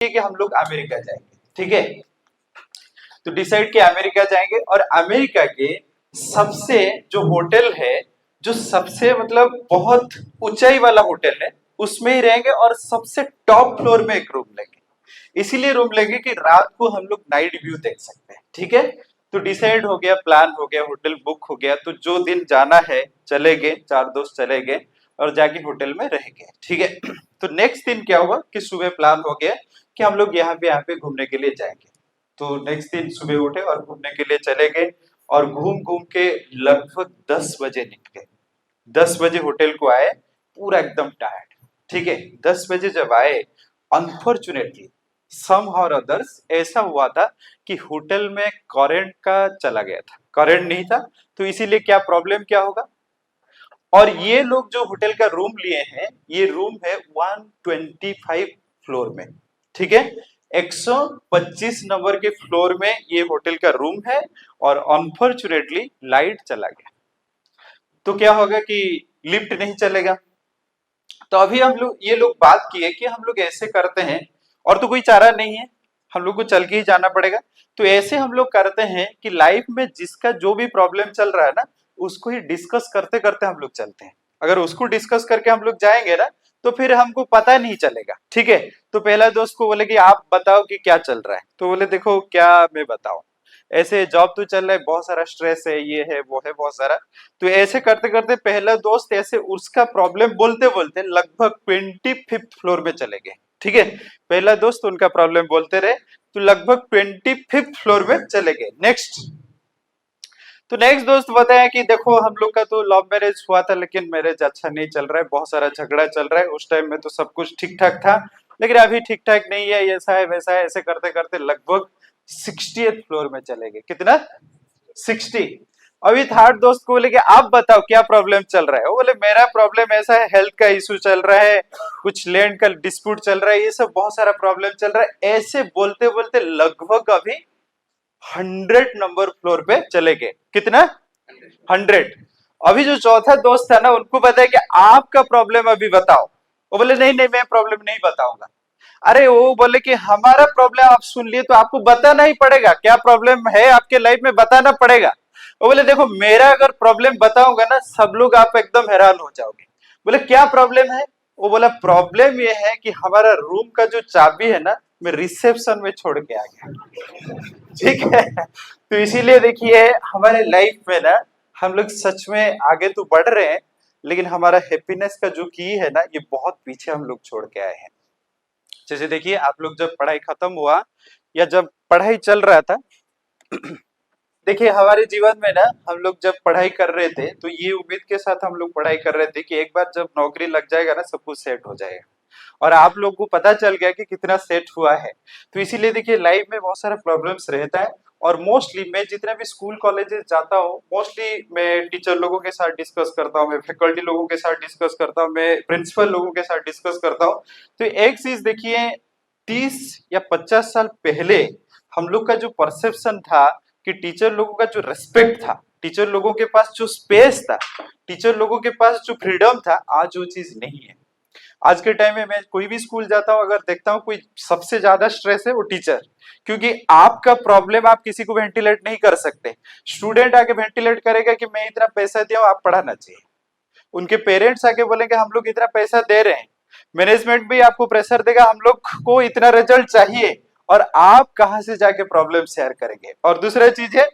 कि हम लोग अमेरिका जाएंगे, ठीक है। तो डिसाइड किया अमेरिका जाएंगे, और अमेरिका के सबसे जो होटल है, जो सबसे मतलब बहुत ऊंचाई वाला होटल है, उसमें ही रहेंगे और सबसे टॉप फ्लोर में एक रूम लेंगे। इसीलिए रूम लेंगे कि रात को हम लोग नाइट व्यू देख सकते हैं, ठीक है। तो डिसाइड हो गया, प्लान हो गया, होटल बुक हो गया। तो जो दिन जाना है चले गए, चार दोस्त चले गए और जाके होटल में रह गए, ठीक है। तो नेक्स्ट दिन क्या हुआ कि सुबह प्लान हो गया कि हम लोग यहाँ पे घूमने के लिए जाएंगे। तो नेक्स्ट दिन सुबह उठे और घूमने के लिए चले गए, और घूम घूम के लगभग 10 बजे निकले। 10 बजे होटल को आए, पूरा एकदम टायर्ड, ठीक है। 10 बजे जब आए, अनफॉर्चुनेटली समहाउ और अदर्स ऐसा हुआ था कि होटल में करंट का चला गया था, करंट नहीं था। तो इसीलिए क्या प्रॉब्लम क्या होगा। और ये लोग जो होटल का रूम लिए हैं, ये रूम है 125 फ्लोर में, ठीक है। 125 नंबर के फ्लोर में ये होटल का रूम है, और अनफॉर्चुनेटली लाइट चला गया। तो क्या होगा कि लिफ्ट नहीं चलेगा। तो अभी हम लोग, ये लोग बात किए कि हम लोग ऐसे करते हैं, और तो कोई चारा नहीं है, हम लोग को चल के ही जाना पड़ेगा। तो ऐसे हम लोग करते हैं कि लाइफ में जिसका जो भी प्रॉब्लम चल रहा है ना, उसको ही डिस्कस करते करते हम लोग चलते हैं। अगर उसको डिस्कस करके हम लोग जाएंगे ना, तो फिर हमको पता नहीं चलेगा, ठीक है। तो पहला दोस्त को बोले कि आप बताओ कि क्या चल रहा है। तो बोले देखो क्या मैं बताऊं, ऐसे जॉब तो चल रहा है, बहुत सारा स्ट्रेस है, ये है वो है, बहुत सारा। तो ऐसे करते करते पहला दोस्त ऐसे उसका प्रॉब्लम बोलते बोलते लगभग 25th फ्लोर में चले गए, ठीक है। पहला दोस्त उनका प्रॉब्लम बोलते रहे, तो लगभग 25th फ्लोर में चले गए। नेक्स्ट, तो नेक्स्ट दोस्त बताया कि देखो हम लोग का तो लव मैरिज हुआ था, लेकिन मैरिज अच्छा नहीं चल रहा है, बहुत सारा झगड़ा चल रहा है। उस टाइम में तो सब कुछ ठीक ठाक था, लेकिन अभी ठीक ठाक नहीं है, ऐसा है वैसा है। ऐसे करते करते लगभग 60th फ्लोर में चले गए। कितना? 60। अभी थर्ड दोस्त को बोले कि आप बताओ क्या प्रॉब्लम चल रहा है। वो बोले मेरा प्रॉब्लम ऐसा है, हेल्थ का इशू चल रहा है, कुछ लैंड का डिस्प्यूट चल रहा है, ये सब बहुत सारा प्रॉब्लम चल रहा है। ऐसे बोलते बोलते लगभग अभी 100 नंबर फ्लोर पे चले गए। कितना? 100। अभी जो चौथा दोस्त था ना, उनको पता है कि आपका प्रॉब्लम अभी बताओ। वो बोले नहीं नहीं, मैं प्रॉब्लम नहीं बताऊंगा। अरे वो बोले कि हमारा प्रॉब्लम आप सुन लिए तो आपको बताना ही पड़ेगा, क्या प्रॉब्लम है आपके लाइफ में बताना पड़ेगा। वो बोले देखो मेरा अगर प्रॉब्लम बताऊंगा ना, सब लोग आप एकदम हैरान हो जाओगे। बोले क्या प्रॉब्लम है। वो बोला प्रॉब्लम ये है कि हमारा रूम का जो चाबी है ना, मैं रिसेप्शन में छोड़ के आ गया, ठीक है। तो इसीलिए देखिए हमारे लाइफ में ना, हम लोग सच में आगे तो बढ़ रहे हैं, लेकिन हमारा हैप्पीनेस का जो की है ना, ये बहुत पीछे हम लोग छोड़ के आए हैं। जैसे देखिए आप लोग जब पढ़ाई खत्म हुआ, या जब पढ़ाई चल रहा था, देखिए हमारे जीवन में ना, हम लोग जब पढ़ाई कर रहे थे तो ये उम्मीद के साथ हम लोग पढ़ाई कर रहे थे कि एक बार जब नौकरी लग जाएगा ना, सब कुछ सेट हो जाएगा। और आप लोग को पता चल गया कि कितना सेट हुआ है। तो इसीलिए देखिए लाइफ में बहुत सारा प्रॉब्लम्स रहता है। और मोस्टली मैं जितने भी स्कूल कॉलेजेस जाता हूँ, मोस्टली मैं टीचर लोगों के साथ डिस्कस करता हूँ, मैं फैकल्टी लोगों के साथ डिस्कस करता हूँ, मैं प्रिंसिपल लोगों के साथ डिस्कस करता हूँ। तो एक चीज देखिए, 30 या 50 साल पहले हम लोग का जो परसेप्शन था कि टीचर लोगों का जो रेस्पेक्ट था, टीचर लोगों के पास जो स्पेस था, टीचर लोगों के पास जो फ्रीडम था, आज वो चीज नहीं है। आज के टाइम में मैं कोई भी स्कूल जाता हूँ, अगर देखता हूँ कोई सबसे ज्यादा स्ट्रेस है वो टीचर। क्योंकि आपका प्रॉब्लम आप किसी को वेंटिलेट नहीं कर सकते। स्टूडेंट आके वेंटिलेट करेगा कि मैं इतना पैसा दिया हूं, आप पढ़ाना चाहिए। उनके पेरेंट्स आके बोलेंगे हम लोग इतना पैसा दे रहे हैं। मैनेजमेंट भी आपको प्रेशर देगा, हम लोग को इतना रिजल्ट चाहिए। और आप कहां से जाके प्रॉब्लम शेयर करेंगे। और दूसरा चीज है,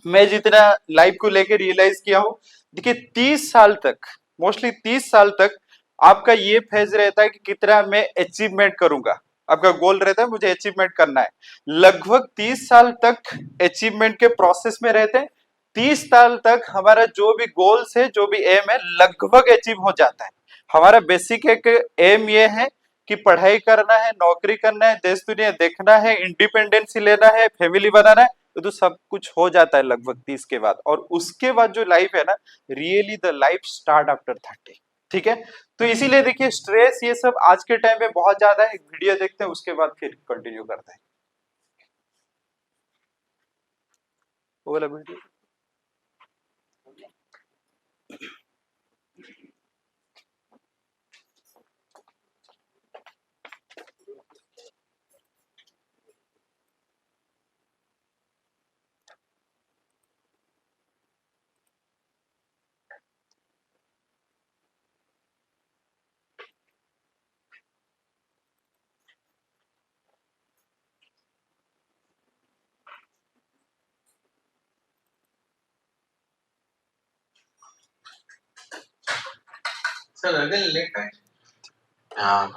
मैं जितना लाइफ को लेकर रियलाइज किया हूं, देखिए 30 साल तक, मोस्टली 30 साल तक आपका ये फेज रहता है कि कितना मैं अचीवमेंट करूंगा। आपका गोल रहता है मुझे अचीवमेंट करना है। लगभग 30 साल तक अचीवमेंट के प्रोसेस में रहते हैं। 30 साल तक हमारा जो भी गोल्स है, जो भी एम है, लगभग अचीव हो जाता है। हमारा बेसिक एक एम ये है कि पढ़ाई करना है, नौकरी करना है, देश दुनिया देखना है, इंडिपेंडेंसी लेना है, फैमिली बनाना है। तो सब कुछ हो जाता है लगभग 30 के बाद। और उसके बाद जो लाइफ है ना, really the life start after 30, ठीक है। तो इसीलिए देखिए स्ट्रेस ये सब आज के टाइम में बहुत ज्यादा है। एक वीडियो देखते हैं, उसके बाद फिर कंटिन्यू करते हैं। वो वाला video. Sir, a little late actually. Yeah.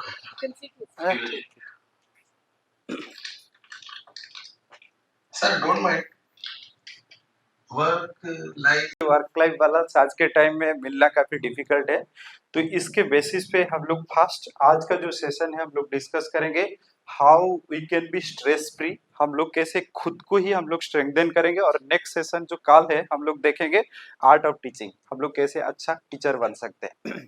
Sir, don't mind. Work life balance आज के टाइम में मिलना काफी डिफिकल्ट है, तो इसके बेसिस पे हम लोग फर्स्ट आज का जो सेशन है हम लोग डिस्कस करेंगे how we can be stress free, हम लोग कैसे खुद को ही हम लोग स्ट्रेंथन करेंगे। और नेक्स्ट सेशन जो कल है हम लोग देखेंगे आर्ट ऑफ टीचिंग, हम लोग कैसे अच्छा टीचर बन सकते हैं।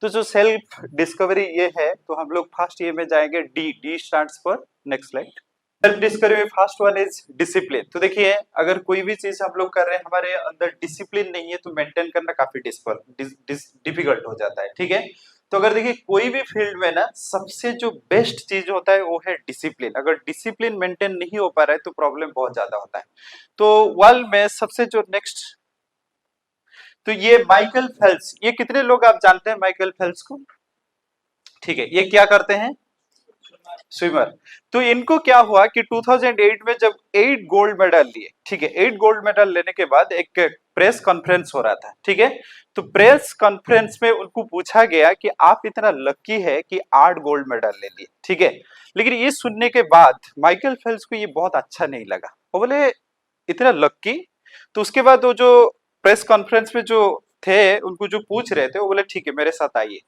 तो जो सेल्फ डिस्कवरी ये है, तो हम लोग फर्स्ट ये में जाएंगे D, D stands for, next slide. Self discovery में फर्स्ट वन इज डिसिप्लिन। तो देखिए अगर कोई भी चीज हम लोग कर रहे हैं हमारे अंदर डिसिप्लिन नहीं है तो मेंटेन करना काफी डिफिकल्ट हो जाता है, ठीक है। तो अगर देखिए कोई भी फील्ड में ना सबसे जो बेस्ट चीज होता है वो है डिसिप्लिन। अगर डिसिप्लिन मेंटेन नहीं हो पा रहा है तो प्रॉब्लम बहुत ज्यादा होता है। तो वर्ल्ड में सबसे जो नेक्स्ट, तो ये माइकल फेल्प्स, ये कितने लोग आप जानते हैं माइकल फेल्प्स को? ठीक है, ये क्या करते हैं? स्विमर। तो इनको क्या हुआ कि 2008 में जब 8 गोल्ड मेडल लिए, ठीक है, 8 गोल्ड मेडल लेने के बाद एक प्रेस कॉन्फ्रेंस हो रहा था, ठीक है। तो प्रेस कॉन्फ्रेंस में उनको पूछा गया कि आप इतना लकी है कि 8 गोल्ड मेडल ले लिए, ठीक है। लेकिन ये सुनने के बाद माइकल फेल्प्स को ये बहुत अच्छा नहीं लगा, वो बोले इतना लकी। तो उसके बाद वो जो प्रेस कॉन्फ्रेंस में जो थे उनको जो पूछ रहे थे वो बोले ठीक है मेरे साथ आइए।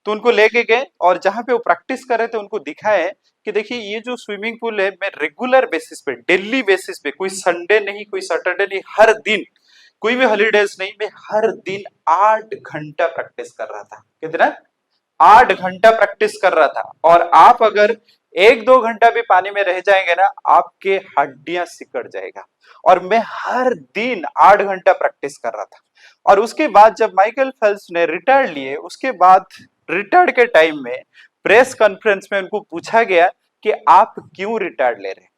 तो उनको लेके गए और जहां पे वो प्रैक्टिस कर रहे थे उनको दिखाए कि देखिए ये जो स्विमिंग पूल है मैं रेगुलर बेसिस पे, डेली बेसिस पे, कोई संडे नहीं कोई सैटरडे नहीं, हर दिन, कोई भी हॉलीडेज नहीं, मैं हर दिन 8 घंटा प्रैक्टिस कर रहा था। कितना? 8 घंटा प्रैक्टिस कर रहा था। और आप अगर 1-2 घंटा भी पानी में रह जाएंगे ना आपके हड्डियां सिकड़ जाएगा। और मैं हर दिन 8 घंटा प्रैक्टिस कर रहा था। और उसके बाद जब माइकल फेल्प्स ने रिटायर लिए, उसके बाद रिटायर के टाइम में प्रेस कॉन्फ्रेंस में उनको पूछा गया कि आप क्यों रिटायर ले रहे हैं,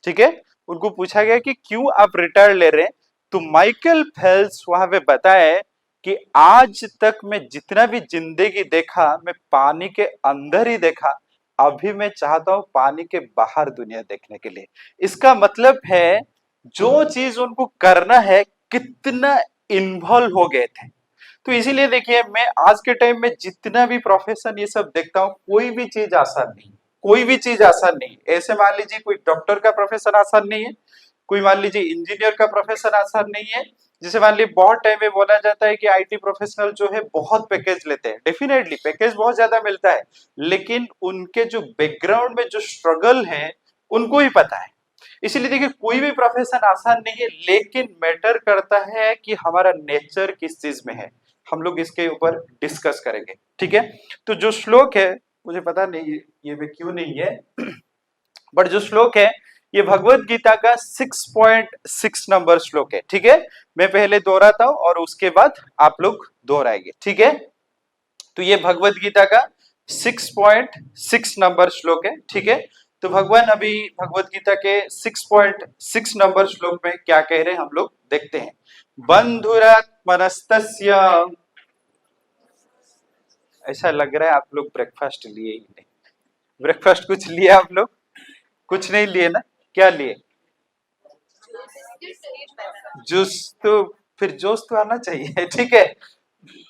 ठीक है, उनको पूछा गया कि क्यों आप रिटायर ले रहे हैं। तो माइकल फेल्प्स वहां पे बताए कि आज तक मैं जितना भी जिंदगी देखा मैं पानी के अंदर ही देखा, अभी मैं चाहता हूं पानी के बाहर दुनिया देखने के लिए। इसका मतलब है जो चीज उनको करना है कितना इन्वॉल्व हो गए थे। तो इसीलिए देखिए मैं आज के टाइम में जितना भी प्रोफेशन ये सब देखता हूँ कोई भी चीज आसान नहीं, कोई भी चीज आसान नहीं। ऐसे मान लीजिए कोई डॉक्टर का प्रोफेशन आसान नहीं है, कोई मान लीजिए इंजीनियर का प्रोफेशन आसान नहीं है। जैसे मान लीजिए बहुत टाइम में बोला जाता है कि आईटी प्रोफेशनल जो है बहुत पैकेज लेते हैं, डेफिनेटली पैकेज बहुत ज्यादा मिलता है, लेकिन उनके जो बैकग्राउंड में जो स्ट्रगल है उनको ही पता है। इसीलिए देखिए कोई भी प्रोफेशन आसान नहीं है, लेकिन मैटर करता है कि हमारा नेचर किस चीज में है। हम लोग इसके ऊपर डिस्कस करेंगे, ठीक है। तो जो श्लोक है, मुझे पता नहीं ये में क्यों नहीं है, बट जो श्लोक है ये भगवत गीता का 6.6 नंबर श्लोक है, ठीक है। मैं पहले दोहराता हूं और उसके बाद आप लोग दोहराएंगे, ठीक है। तो ये भगवत गीता का 6.6 नंबर श्लोक है, ठीक है। तो भगवान अभी भगवत गीता के 6.6 नंबर श्लोक में क्या कह रहे हैं हम लोग देखते हैं। बंधुरात्मनस्तस्य, ऐसा लग रहा है आप लोग ब्रेकफास्ट लिए ही नहीं। ब्रेकफास्ट कुछ लिया आप लोग? कुछ नहीं लिए ना, क्या लिए? जूस। तो फिर जोश तो आना चाहिए, ठीक है।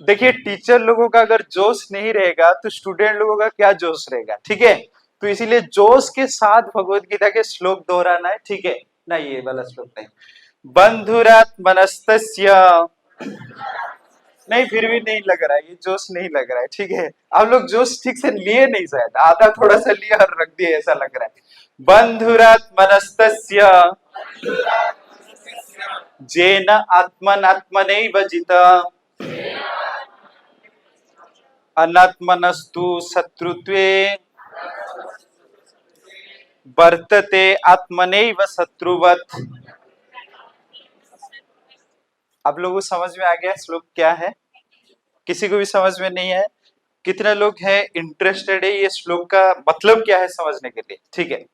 देखिए टीचर लोगों का अगर जोश नहीं रहेगा तो स्टूडेंट लोगों का क्या जोश रहेगा, ठीक है। तो इसीलिए जोश के साथ भगवत गीता के श्लोक दोहराना है, ठीक है ना। ये वाला श्लोक नहीं, बंधुरात्मनस्तस्य, नहीं फिर भी नहीं लग रहा है, ये जोश नहीं लग रहा है, ठीक है। आप लोग जोश ठीक से लिए नहीं, शायद आधा थोड़ा सा लिया और रख दिया ऐसा लग रहा है। बंधुरात्मनस्तस्य जेन आत्मनात्मनैव जिता अनात्मनस्तु शत्रुत्वे वर्तते आत्मनैव शत्रुवत्। आप लोगों को समझ में आ गया श्लोक क्या है? किसी को भी समझ में नहीं है? कितने लोग हैं इंटरेस्टेड है ये श्लोक का मतलब क्या है समझने के लिए, ठीक है।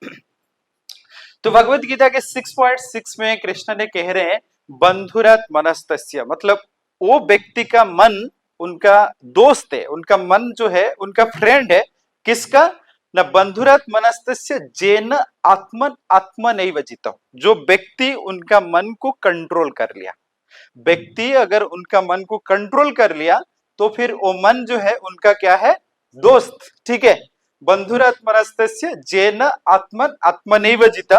तो भगवत गीता के 6.6 में कृष्ण ने कह रहे हैं बंधुरात्मनस्तस्य, मतलब वो व्यक्ति का मन उनका दोस्त है, उनका मन जो है उनका फ्रेंड है। किसका? न बंधुरात्मनस्तस्य जेन आत्मन आत्मनैव जितौ, जो व्यक्ति उनका मन को कंट्रोल कर लिया। व्यक्ति अगर उनका मन को कंट्रोल कर लिया तो फिर वो मन जो है उनका क्या है, दोस्त। ठीक है, बंधुरात्मनस्तस्य जेन आत्मन आत्मनैव जिता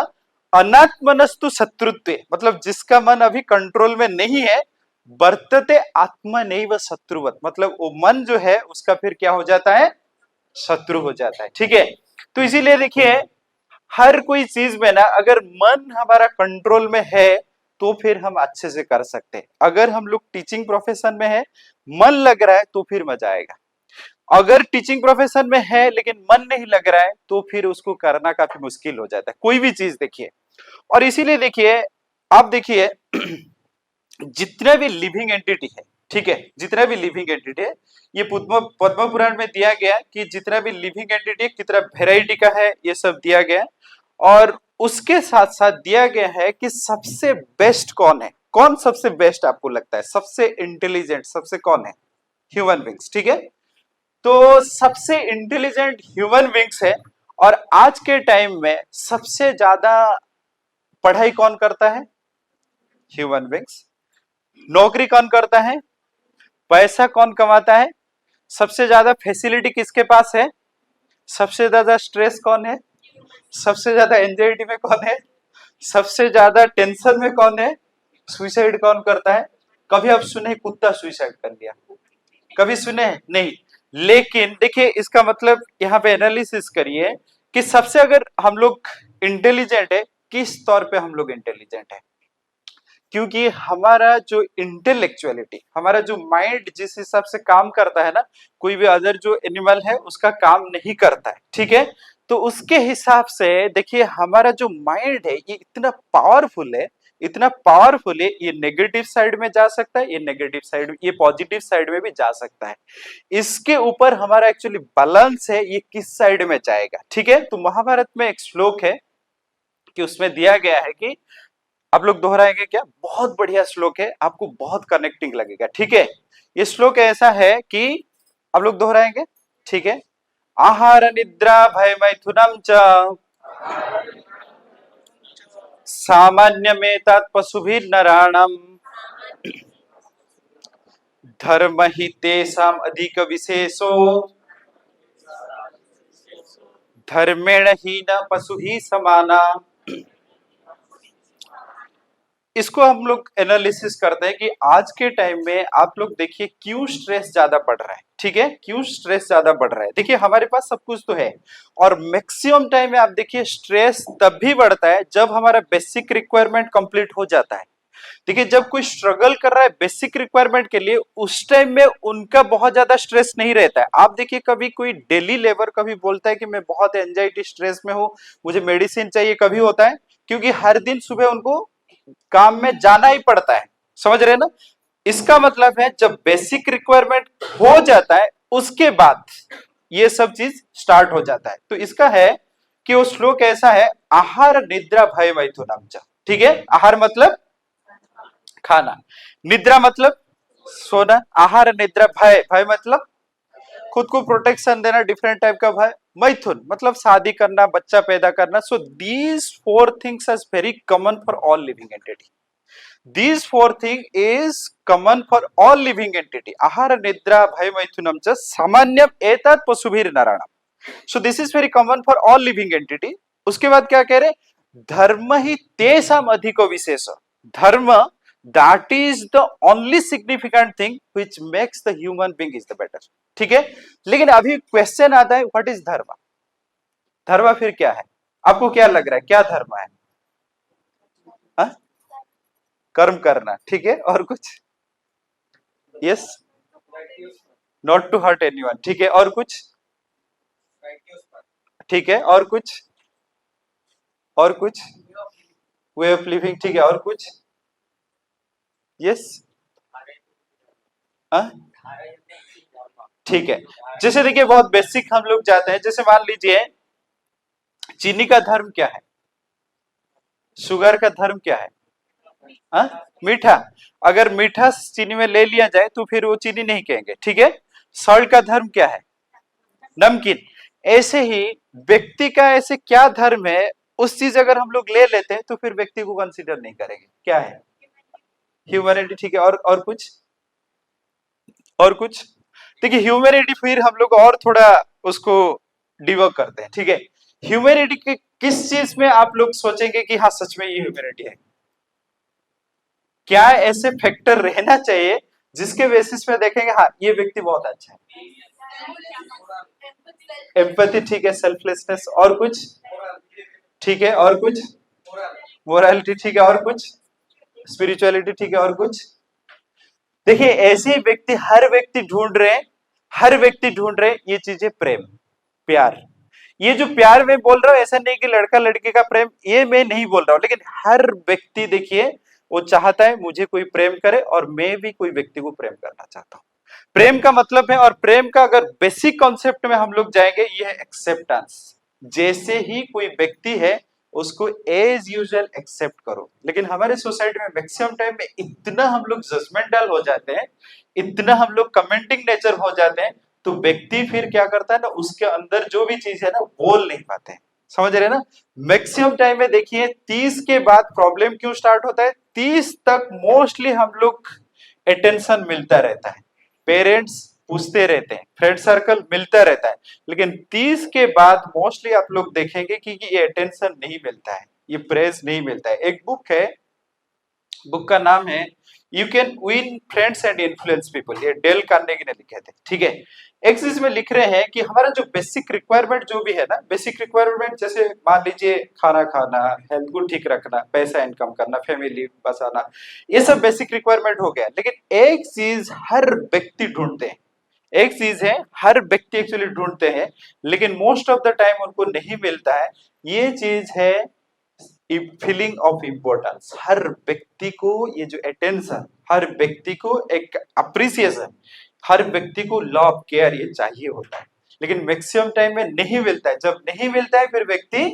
अनात्मनस्तु शत्रुत्वे, मतलब जिसका मन अभी कंट्रोल में नहीं है, वर्तते आत्मनैव शत्रुवत, मतलब वो मन जो है उसका फिर क्या हो जाता है, शत्रु हो जाता है। ठीक है, तो इसीलिए देखिए हर कोई चीज में ना अगर मन हमारा कंट्रोल में है तो फिर हम अच्छे से कर सकते हैं। अगर हम लोग टीचिंग प्रोफेशन में है, मन लग रहा है तो फिर मजा आएगा। अगर टीचिंग प्रोफेशन में है लेकिन मन नहीं लग रहा है तो फिर उसको करना काफी मुश्किल हो जाता है, कोई भी चीज देखिए। और इसीलिए देखिए, आप देखिए जितने भी लिविंग एंटिटी है, ठीक है, जितना भी लिविंग एंटिटी है, ये पद्म पद्म पुराण में दिया गया कि जितना भी लिविंग एंटिटी है कितना वेराइटी का है, ये सब दिया गया है। और उसके साथ साथ दिया गया है कि सबसे बेस्ट कौन है, कौन सबसे बेस्ट आपको लगता है, सबसे इंटेलिजेंट सबसे कौन है, ह्यूमन बींग्स। ठीक है, तो सबसे इंटेलिजेंट ह्यूमन बींग्स है। और आज के टाइम में सबसे ज्यादा पढ़ाई कौन करता है, ह्यूमन बींग्स। नौकरी कौन करता है, पैसा कौन कमाता है, सबसे ज्यादा फैसिलिटी किसके पास है, सबसे ज्यादा स्ट्रेस कौन है, सबसे ज्यादा एंजाइटी में कौन है, सबसे ज्यादा टेंशन में कौन है, सुसाइड कौन करता है। कभी आप सुने कुत्ता सुसाइड कर लिया, कभी सुने नहीं। लेकिन देखिए इसका मतलब यहाँ पे एनालिसिस करिए कि सबसे अगर हम लोग इंटेलिजेंट है, किस तौर पे हम लोग इंटेलिजेंट है, क्योंकि हमारा जो इंटेलेक्चुअलिटी, हमारा जो माइंड जिस हिसाब से काम करता है ना, कोई भी अदर जो एनिमल है उसका काम नहीं करता है। ठीक है, तो उसके हिसाब से देखिए हमारा जो माइंड है ये इतना पावरफुल है, इतना पावरफुल है, ये नेगेटिव साइड में जा सकता है, ये नेगेटिव साइड, ये पॉजिटिव साइड में भी जा सकता है। इसके ऊपर हमारा एक्चुअली बैलेंस है, ये किस साइड में जाएगा। ठीक है, तो महाभारत में एक श्लोक है कि उसमें दिया गया है कि आप लोग दोहराएंगे क्या, बहुत बढ़िया श्लोक है, आपको बहुत कनेक्टिंग लगेगा। ठीक है, ये श्लोक ऐसा है कि आप लोग दोहराएंगे। ठीक है, आहार निद्रा भय मैथुनम च सामान्यमेतत् पशुभिः नराणाम् धर्म हि तेषाम् अधिक विशेषो धर्मेण हि न पशुभिः समाना। इसको हम लोग एनालिसिस करते हैं कि आज के टाइम में आप लोग देखिए क्यों स्ट्रेस ज्यादा बढ़ रहा है। ठीक है, क्यों स्ट्रेस ज्यादा बढ़ रहा है, देखिए हमारे पास सब कुछ तो है, और मैक्सिमम टाइम में आप देखिए स्ट्रेस तब भी बढ़ता है जब हमारा बेसिक रिक्वायरमेंट कंप्लीट हो जाता है। देखिए जब कोई स्ट्रगल कर रहा है बेसिक रिक्वायरमेंट के लिए, उस टाइम में उनका बहुत ज्यादा स्ट्रेस नहीं रहता है। आप देखिए कभी कोई डेली लेबर कभी बोलता है कि मैं बहुत एंजाइटी स्ट्रेस में हूं, मुझे मेडिसिन चाहिए, कभी होता है क्योंकि हर दिन सुबह उनको काम में जाना ही पड़ता है। समझ रहे हैं ना, इसका मतलब है जब बेसिक रिक्वायरमेंट हो जाता है उसके बाद ये सब चीज स्टार्ट हो जाता है। तो इसका है कि वो श्लोक ऐसा है, आहार निद्रा भय मैथुनम च। ठीक है, आहार मतलब खाना, निद्रा मतलब सोना, आहार निद्रा भय, भय मतलब खुद को प्रोटेक्शन देना, डिफरेंट टाइप का भय, मैथुन मतलब शादी करना, बच्चा पैदा करना। So these four things are very common for all living entity, these four thing is common for all living entity. आहार निद्रा भय मैथुनम च सामान्यम एतत् पशुभिर नराणाम। So this is very common for all living entity. उसके बाद क्या कह रहे, धर्म ही तेषाम अधिको विशेष, धर्म that is the only significant thing which makes the human being is the better। ठीक है, लेकिन अभी क्वेश्चन आता है व्हाट इज धर्म, धर्म फिर क्या है, आपको क्या लग रहा है क्या धर्म है, हा? कर्म करना। ठीक है, और कुछ, yes, not to hurt anyone. ठीक है, और कुछ, ठीक है, और कुछ, और कुछ, वे ऑफ लिविंग। ठीक है, और कुछ, यस, ठीक है। जैसे देखिए बहुत बेसिक हम लोग जाते हैं, जैसे मान लीजिए चीनी का धर्म क्या है, शुगर का धर्म क्या है, हा? मीठा। अगर मीठा चीनी में ले लिया जाए तो फिर वो चीनी नहीं कहेंगे। ठीक है, सॉल्ट का धर्म क्या है, नमकीन। ऐसे ही व्यक्ति का ऐसे क्या धर्म है, उस चीज अगर हम लोग ले लेते हैं तो फिर व्यक्ति को कंसीडर नहीं करेंगे, क्या है, ह्यूमैनिटी। ठीक है, और कुछ, और कुछ, देखिए ह्यूमैनिटी फिर हम लोग और थोड़ा उसको डिवर्क करते हैं, ठीक है। ह्यूमैनिटी के किस चीज में आप लोग सोचेंगे कि हाँ सच में ये ह्यूमैनिटी है? क्या ऐसे फैक्टर रहना चाहिए जिसके बेसिस पे देखेंगे हाँ ये व्यक्ति बहुत अच्छा है? एम्पैथी, ठीक है। सेल्फलेसनेस, और कुछ? ठीक है, और कुछ? मोरालिटी, ठीक है, और कुछ? स्पिरिचुअलिटी, ठीक है, और कुछ? देखिए ऐसे व्यक्ति, हर व्यक्ति ढूंढ रहे हैं, हर व्यक्ति ढूंढ रहे हैं ये चीजें, प्रेम, प्यार। ये जो प्यार मैं बोल रहा हूं ऐसा नहीं कि लड़का लड़की का प्रेम, ये मैं नहीं बोल रहा हूं, लेकिन हर व्यक्ति देखिए वो चाहता है मुझे कोई प्रेम करे और मैं भी कोई व्यक्ति को प्रेम करना चाहता हूं। प्रेम का मतलब है, और प्रेम का अगर बेसिक कॉन्सेप्ट में हम लोग जाएंगे, ये है एक्सेप्टेंस। जैसे ही कोई व्यक्ति है उसको एज यूजुअल एक्सेप्ट करो। लेकिन हमारे सोसाइटी में मैक्सिमम टाइम में इतना हम लोग जजमेंटल हो जाते हैं, इतना हम लोग कमेंटिंग नेचर हो जाते हैं, तो व्यक्ति फिर क्या करता है ना, उसके अंदर जो भी चीज है ना बोल नहीं पाते हैं। समझ रहे हैं ना? मैक्सिमम टाइम में देखिए 30 के बाद प्रॉब्लम क्यों स्टार्ट होता है? 30 तक मोस्टली हम लोग अटेंशन मिलता रहता है, पेरेंट्स पूछते रहते हैं, फ्रेंड सर्कल मिलता रहता है, लेकिन 30 के बाद मोस्टली आप लोग देखेंगे कि ये अटेंशन नहीं मिलता है, ये प्रेज नहीं मिलता है। एक बुक है, बुक का नाम है you can win friends and influence people, ये डेल कार्नेगी ने लिखे थे, ठीक है। एक चीज में लिख रहे हैं कि हमारा जो बेसिक रिक्वायरमेंट जो भी है ना, बेसिक रिक्वायरमेंट जैसे मान लीजिए खाना खाना, हेल्थ को ठीक रखना, पैसा इनकम करना, फैमिली बसाना, ये सब बेसिक रिक्वायरमेंट हो गया। लेकिन एक चीज हर व्यक्ति ढूंढते हैं, एक चीज है हर व्यक्ति एक्चुअली ढूंढते हैं, लेकिन मोस्ट ऑफ द टाइम उनको नहीं मिलता है। ये चीज है फीलिंग ऑफ इम्पोर्टेंस। हर व्यक्ति को ये जो अटेंशन, हर व्यक्ति को एक अप्रिसिएशन, हर व्यक्ति को लव केयर ये चाहिए होता है, लेकिन मैक्सिमम टाइम में नहीं मिलता है। जब नहीं मिलता है फिर व्यक्ति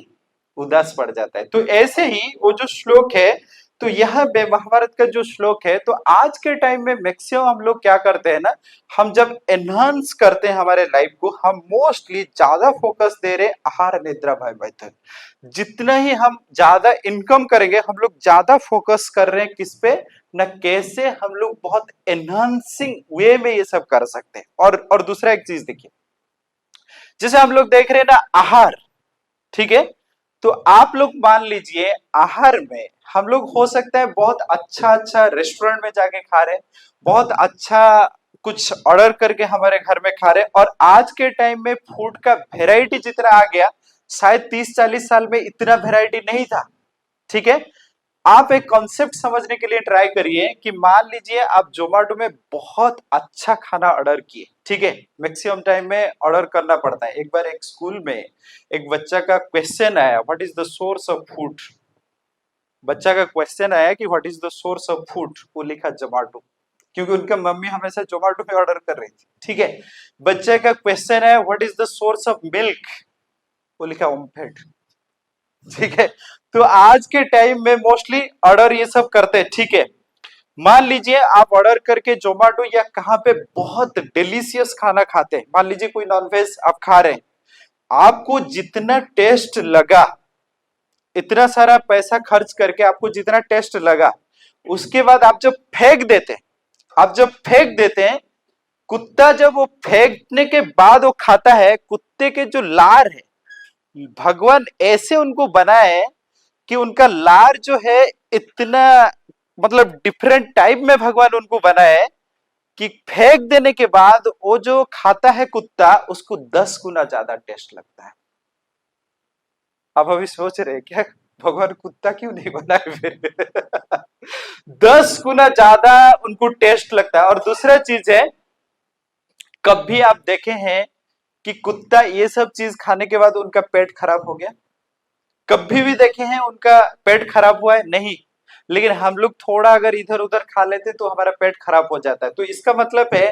उदास पड़ जाता है। तो ऐसे ही वो जो श्लोक है, तो यह महाभारत का जो श्लोक है, तो आज के टाइम में मैक्सिमम हम लोग क्या करते हैं ना, हम जब एनहांस करते हैं हमारे लाइफ को, हम मोस्टली ज्यादा फोकस दे रहे आहार निद्रा भय मैथड। जितना ही हम ज्यादा इनकम करेंगे, हम लोग ज्यादा फोकस कर रहे हैं किस पे ना, कैसे हम लोग बहुत एनहांसिंग वे में ये सब कर सकते हैं। और दूसरा एक चीज देखिए, जैसे हम लोग देख रहे हैं ना आहार, ठीक है, तो आप लोग मान लीजिए आहार में हम लोग हो सकता है बहुत अच्छा अच्छा रेस्टोरेंट में जाके खा रहे हैं, बहुत अच्छा कुछ ऑर्डर करके हमारे घर में खा रहे हैं, और आज के टाइम में फूड का वेराइटी जितना आ गया, शायद 30-40 साल में इतना वेराइटी नहीं था, ठीक है। आप एक कॉन्सेप्ट समझने के लिए ट्राई करिए कि मान लीजिए आप जोमेटो में बहुत अच्छा खाना ऑर्डर किए, ठीक है, मैक्सिमम टाइम में ऑर्डर करना पड़ता है। एक बार एक स्कूल में एक बच्चा का क्वेश्चन आया, what is the source of food. बच्चा का क्वेश्चन आया कि what is the source of food, वो लिखा जोमेटो, क्योंकि उनका मम्मी हमेशा जोमेटो पे ऑर्डर कर रही थी, ठीक है। बच्चे का क्वेश्चन है what is the source of milk, वो लिखा ओमफेड, ठीक है। तो आज के टाइम में मोस्टली ऑर्डर ये सब करते हैं, ठीक है। मान लीजिए आप ऑर्डर करके जोमेटो या कहां पे बहुत डिलीशियस खाना खाते हैं, मान लीजिए कोई नॉनवेज आप खा रहे हैं, आपको जितना टेस्ट लगा, इतना सारा पैसा खर्च करके आपको जितना टेस्ट लगा, उसके बाद आप जब फेंक देते हैं, आप जब फेंक देते हैं, कुत्ता जब वो फेंकने के बाद वो खाता है, कुत्ते के जो लार है, भगवान ऐसे उनको बनाए कि उनका लार जो है इतना, मतलब डिफरेंट टाइप में भगवान उनको बनाए कि फेंक देने के बाद वो जो खाता है कुत्ता, उसको 10 गुना ज्यादा टेस्ट लगता है। आप अभी सोच रहे हैं क्या भगवान कुत्ता क्यों नहीं बनाए फिर 10 गुना ज्यादा उनको टेस्ट लगता है। और दूसरा चीज है, कभी आप देखे हैं कि कुत्ता ये सब चीज खाने के बाद उनका पेट खराब हो गया? कभी भी देखे हैं उनका पेट खराब हुआ है? नहीं। लेकिन हम लोग थोड़ा अगर इधर उधर खा लेते तो हमारा पेट खराब हो जाता है। तो इसका मतलब है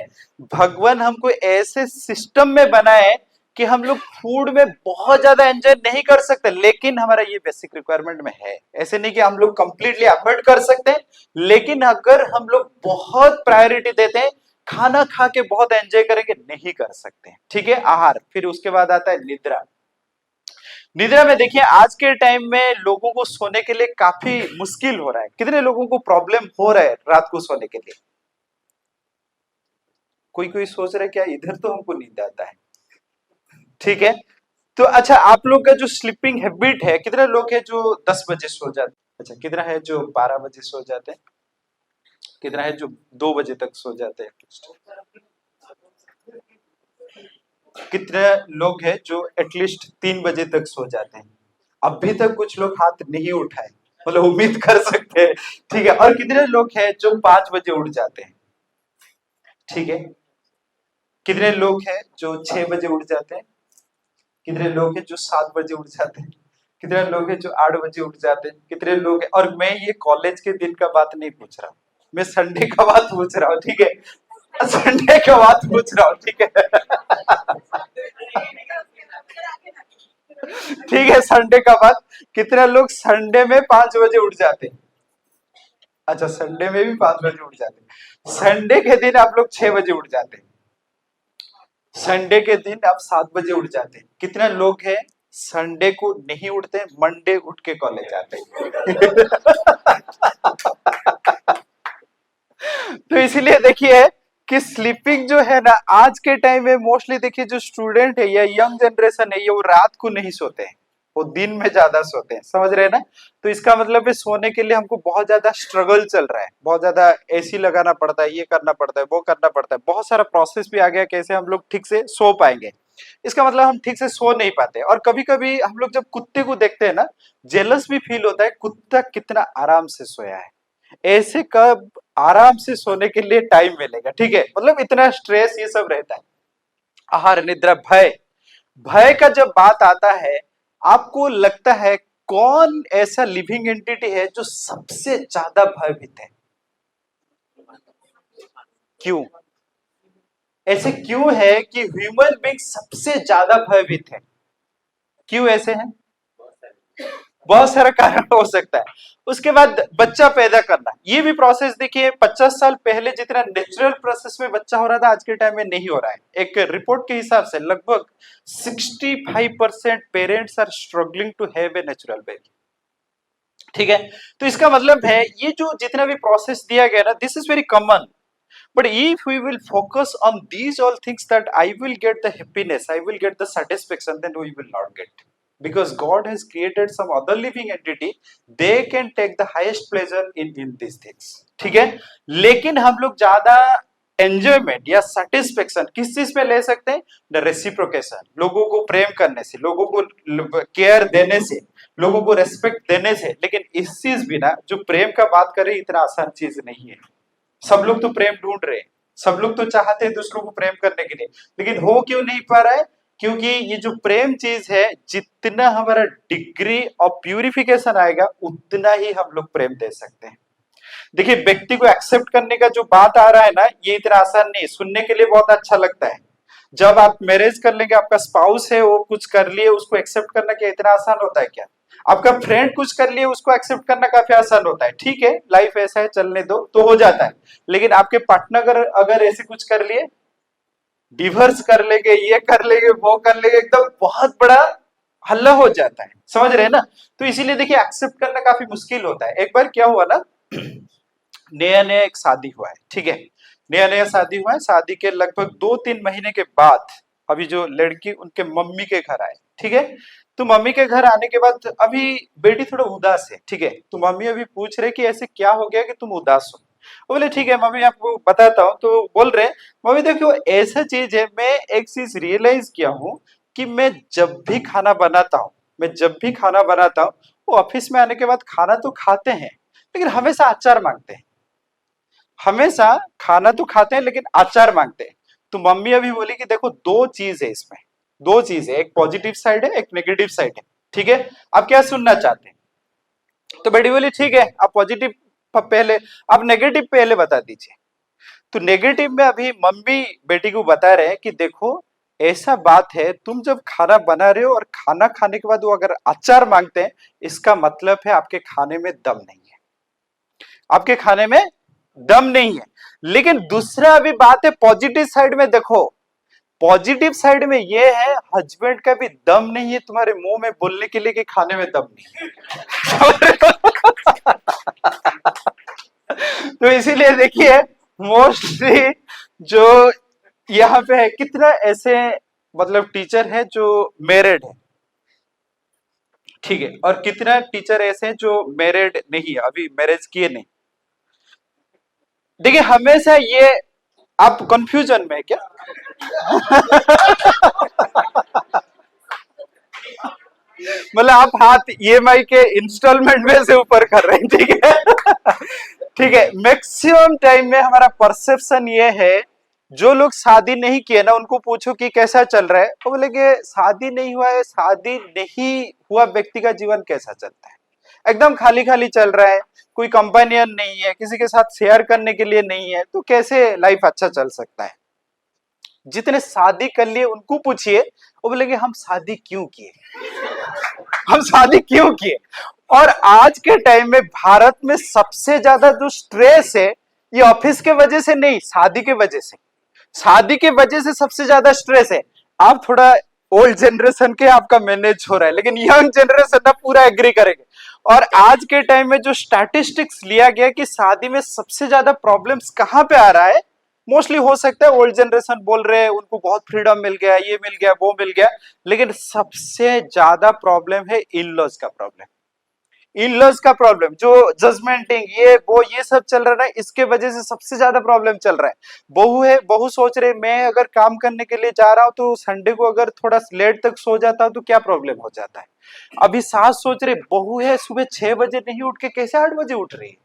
भगवान हमको ऐसे सिस्टम में बनाए कि हम लोग फूड में बहुत ज्यादा एंजॉय नहीं कर सकते, लेकिन हमारा ये बेसिक रिक्वायरमेंट में है। ऐसे नहीं कि हम लोग कंप्लीटली अवॉइड कर सकते हैं, लेकिन अगर हम लोग बहुत प्रायोरिटी देते हैं, खाना खा के बहुत एंजॉय करेंगे, नहीं कर सकते, ठीक है। आहार, फिर उसके बाद आता है निद्रा। निद्रा में देखिए आज के टाइम में लोगों को सोने के लिए काफी मुश्किल हो रहा है। कितने लोगों को प्रॉब्लम हो रहा है रात को सोने के लिए? कोई कोई सोच रहा है क्या इधर तो हमको नींद आता है। ठीक है, तो अच्छा आप लोग का जो स्लीपिंग हैबिट है, कितने लोग हैं जो 10 बजे सो जाते हैं? अच्छा, कितना है जो 12 बजे सो जाते हैं? कितना है जो 2 बजे तक सो जाते हैं? कितने लोग हैं जो एटलीस्ट 3 बजे तक सो जाते हैं? अभी तक कुछ लोग हाथ नहीं उठाए, मतलब उम्मीद कर सकते हैं। ठीक है, और कितने लोग हैं जो 5 बजे उठ जाते हैं? ठीक है, कितने लोग हैं जो 6 बजे उठ जाते हैं? कितने लोग हैं जो 7 बजे उठ जाते हैं? कितने लोग हैं जो 8 बजे उठ जाते हैं? कितने लोग हैं, और मैं ये कॉलेज के दिन का बात नहीं पूछ रहा हूँ, मैं संडे का बात पूछ रहा हूँ। ठीक है, संडे का बात पूछ रहा हूँ। ठीक है, ठीक है, संडे का बात, कितने लोग संडे में 5 बजे उठ जाते हैं? अच्छा, संडे में भी 5 बजे उठ जाते हैं। संडे के दिन आप लोग 6 बजे उठ जाते हैं। संडे के दिन आप 7 बजे उठ जाते हैं। कितने लोग हैं संडे को नहीं उठते, मंडे उठ के कॉलेज जाते हैं? तो इसीलिए देखिए कि स्लीपिंग जो है ना, आज के टाइम में मोस्टली देखिए जो स्टूडेंट है या यंग जनरेशन है, ये वो रात को नहीं सोते हैं, वो दिन में ज्यादा सोते हैं, समझ रहे हैं ना? तो इसका मतलब है सोने के लिए हमको बहुत ज्यादा स्ट्रगल चल रहा है, बहुत ज्यादा एसी लगाना पड़ता है, ये करना पड़ता है, वो करना पड़ता है, बहुत सारा प्रोसेस भी आ गया कैसे हम लोग ठीक से सो पाएंगे। इसका मतलब हम ठीक से सो नहीं पाते, और कभी कभी हम लोग जब कुत्ते को देखते हैं ना, जेलस भी फील होता है, कुत्ता कितना आराम से सोया है, ऐसे कब आराम से सोने के लिए टाइम मिलेगा? ठीक है, मतलब इतना स्ट्रेस ये सब रहता है। आहार निद्रा भय, भय का जब बात आता है, आपको लगता है कौन ऐसा लिविंग एंटिटी है जो सबसे ज्यादा भयभीत है? क्यों? ऐसे क्यों है कि ह्यूमन बीइंग सबसे ज्यादा भयभीत है? क्यों ऐसे है? बहुत सारा कारण हो सकता है। उसके बाद बच्चा पैदा करना, ये भी प्रोसेस देखिए 50 साल पहले जितना नेचुरल प्रोसेस में बच्चा हो रहा था, आज के टाइम में नहीं हो रहा है। एक रिपोर्ट के हिसाब से लगभग 65% parents are struggling to have a natural baby. ठीक है, तो इसका मतलब है ये जो जितना भी प्रोसेस दिया गया ना, this is very common, but if we will focus on these all things that I will get the happiness, I will get the satisfaction, then we will not get, because God has created some other living entity, they can take the highest pleasure in these things। ठीक है, लेकिन हम लोग ज्यादा enjoyment या satisfaction किस चीज में ले सकते हैं? द रेसिप्रोकेशन, लोगों को प्रेम करने से, लोगों को केयर देने से, लोगों को रेस्पेक्ट देने से। लेकिन इस चीज बिना जो प्रेम का बात करें, इतना आसान चीज नहीं है। सब लोग तो प्रेम ढूंढ रहे हैं, सब लोग तो चाहते हैं दूसरों को प्रेम करने के लिए, लेकिन हो क्यों नहीं पा रहा है? क्योंकि ये जो प्रेम चीज है, जितना हमारा डिग्री ऑफ प्यूरिफिकेशन आएगा, उतना ही हम लोग प्रेम दे सकते हैं। देखिए, व्यक्ति को एक्सेप्ट करने का जो बात आ रहा है ना, ये इतना आसान नहीं। सुनने के लिए बहुत अच्छा लगता है, जब आप मैरिज कर लेंगे, आपका स्पाउस है वो कुछ कर लिए, उसको एक्सेप्ट करना क्या इतना आसान होता है क्या? आपका फ्रेंड कुछ कर लिए, उसको एक्सेप्ट करना काफी आसान होता है। ठीक है, लाइफ ऐसा है, चलने दो, तो हो जाता है। लेकिन आपके पार्टनर अगर ऐसे कुछ कर लिए, डिवोर्स कर लेंगे, ये कर लेंगे, वो कर लेंगे, एकदम बहुत बड़ा हल्ला हो जाता है, समझ रहे हैं ना? तो इसीलिए देखिए एक्सेप्ट करना काफी मुश्किल होता है। एक बार क्या हुआ ना, नया नया एक शादी हुआ है, ठीक है, नया नया शादी हुआ है, शादी के लगभग 2-3 महीने के बाद अभी जो लड़की उनके मम्मी के घर आए, ठीक है, तो मम्मी के घर आने के बाद अभी बेटी थोड़ा उदास है, ठीक है, तो मम्मी अभी पूछ रहे कि ऐसे क्या हो गया कि तुम उदास हो? वो बोले ठीक है मम्मी, आपको बताता हूँ। तो बोल रहे मम्मी देखो ऐसा चीज है, मैं एक चीज रियलाइज किया हूँ कि मैं जब भी खाना बनाता हूँ, मैं जब भी खाना बनाता हूँ, वो ऑफिस में आने के बाद खाना तो खाते हैं, लेकिन हमेशा अचार मांगते हैं, हमेशा खाना तो खाते हैं लेकिन अचार मांगते हैं। तो मम्मी अभी बोली कि देखो दो चीज है इसमें, दो चीज है, एक पॉजिटिव साइड है, एक नेगेटिव साइड है, ठीक है, आप क्या सुनना चाहते हैं? तो बेटी बोली ठीक है, आप पॉजिटिव पहले, आप नेगेटिव पहले बता दीजिए। तो नेगेटिव में अभी मम्मी बेटी को बता रहे हैं कि देखो ऐसा बात है, तुम जब खाना बना रहे हो और खाना खाने के बाद वो अगर अचार मांगते हैं, इसका मतलब है आपके खाने में दम नहीं है, आपके खाने में दम नहीं है। लेकिन दूसरा अभी बात है पॉजिटिव साइड में, देखो पॉजिटिव साइड में ये है, हस्बैंड का भी दम नहीं है तुम्हारे मुंह में बोलने के लिए कि खाने में दम नहीं है। तो इसीलिए देखिए मोस्टली जो यहाँ पे है कितना ऐसे मतलब टीचर है जो मैरिड है, ठीक है, और कितना टीचर ऐसे हैं जो मैरिड नहीं है, अभी मैरिज किए नहीं। देखिए हमेशा ये आप कंफ्यूजन में है क्या? मतलब आप हाथ ईएमआई के इंस्टॉलमेंट में से ऊपर कर रहे हैं, ठीक है। ठीक है, मैक्सिमम टाइम में हमारा परसेप्शन ये है, जो लोग शादी नहीं किए ना उनको पूछो कि कैसा चल रहा है, तो बोलेंगे शादी नहीं हुआ है, शादी नहीं हुआ व्यक्ति का जीवन कैसा चलता है, एकदम खाली खाली चल रहा है, कोई कंपेनियन नहीं है, किसी के साथ शेयर करने के लिए नहीं है, तो कैसे लाइफ अच्छा चल सकता है। जितने शादी कर लिए उनको पूछिए, वो बोलेंगे हम शादी क्यों किए, हम शादी क्यों किए। और आज के टाइम में भारत में सबसे ज्यादा जो स्ट्रेस है, ये ऑफिस के वजह से नहीं, शादी के वजह से, शादी के वजह से सबसे ज्यादा स्ट्रेस है। आप थोड़ा ओल्ड जनरेशन के आपका मैनेज हो रहा है, लेकिन यंग जनरेशन ना पूरा एग्री करेंगे। और आज के टाइम में जो स्टैटिस्टिक्स लिया गया कि शादी में सबसे ज्यादा प्रॉब्लम्स कहां पे आ रहा है, मोस्टली हो सकता है ओल्ड जनरेशन बोल रहे हैं उनको बहुत फ्रीडम मिल गया, ये मिल गया, वो मिल गया, लेकिन सबसे ज्यादा प्रॉब्लम है इन लॉज का प्रॉब्लम। इन लॉज का प्रॉब्लम जो जजमेंटिंग ये वो ये सब चल रहा है, इसके वजह से सबसे ज्यादा प्रॉब्लम चल रहा है। बहू है, बहू सोच रहे मैं अगर काम करने के लिए जा रहा हूं तो संडे को अगर थोड़ा लेट तक सो जाता हूं तो क्या प्रॉब्लम हो जाता है। अभी सास सोच रहे बहू है सुबह 6 बजे नहीं उठ के कैसे 8 बजे उठ रही है।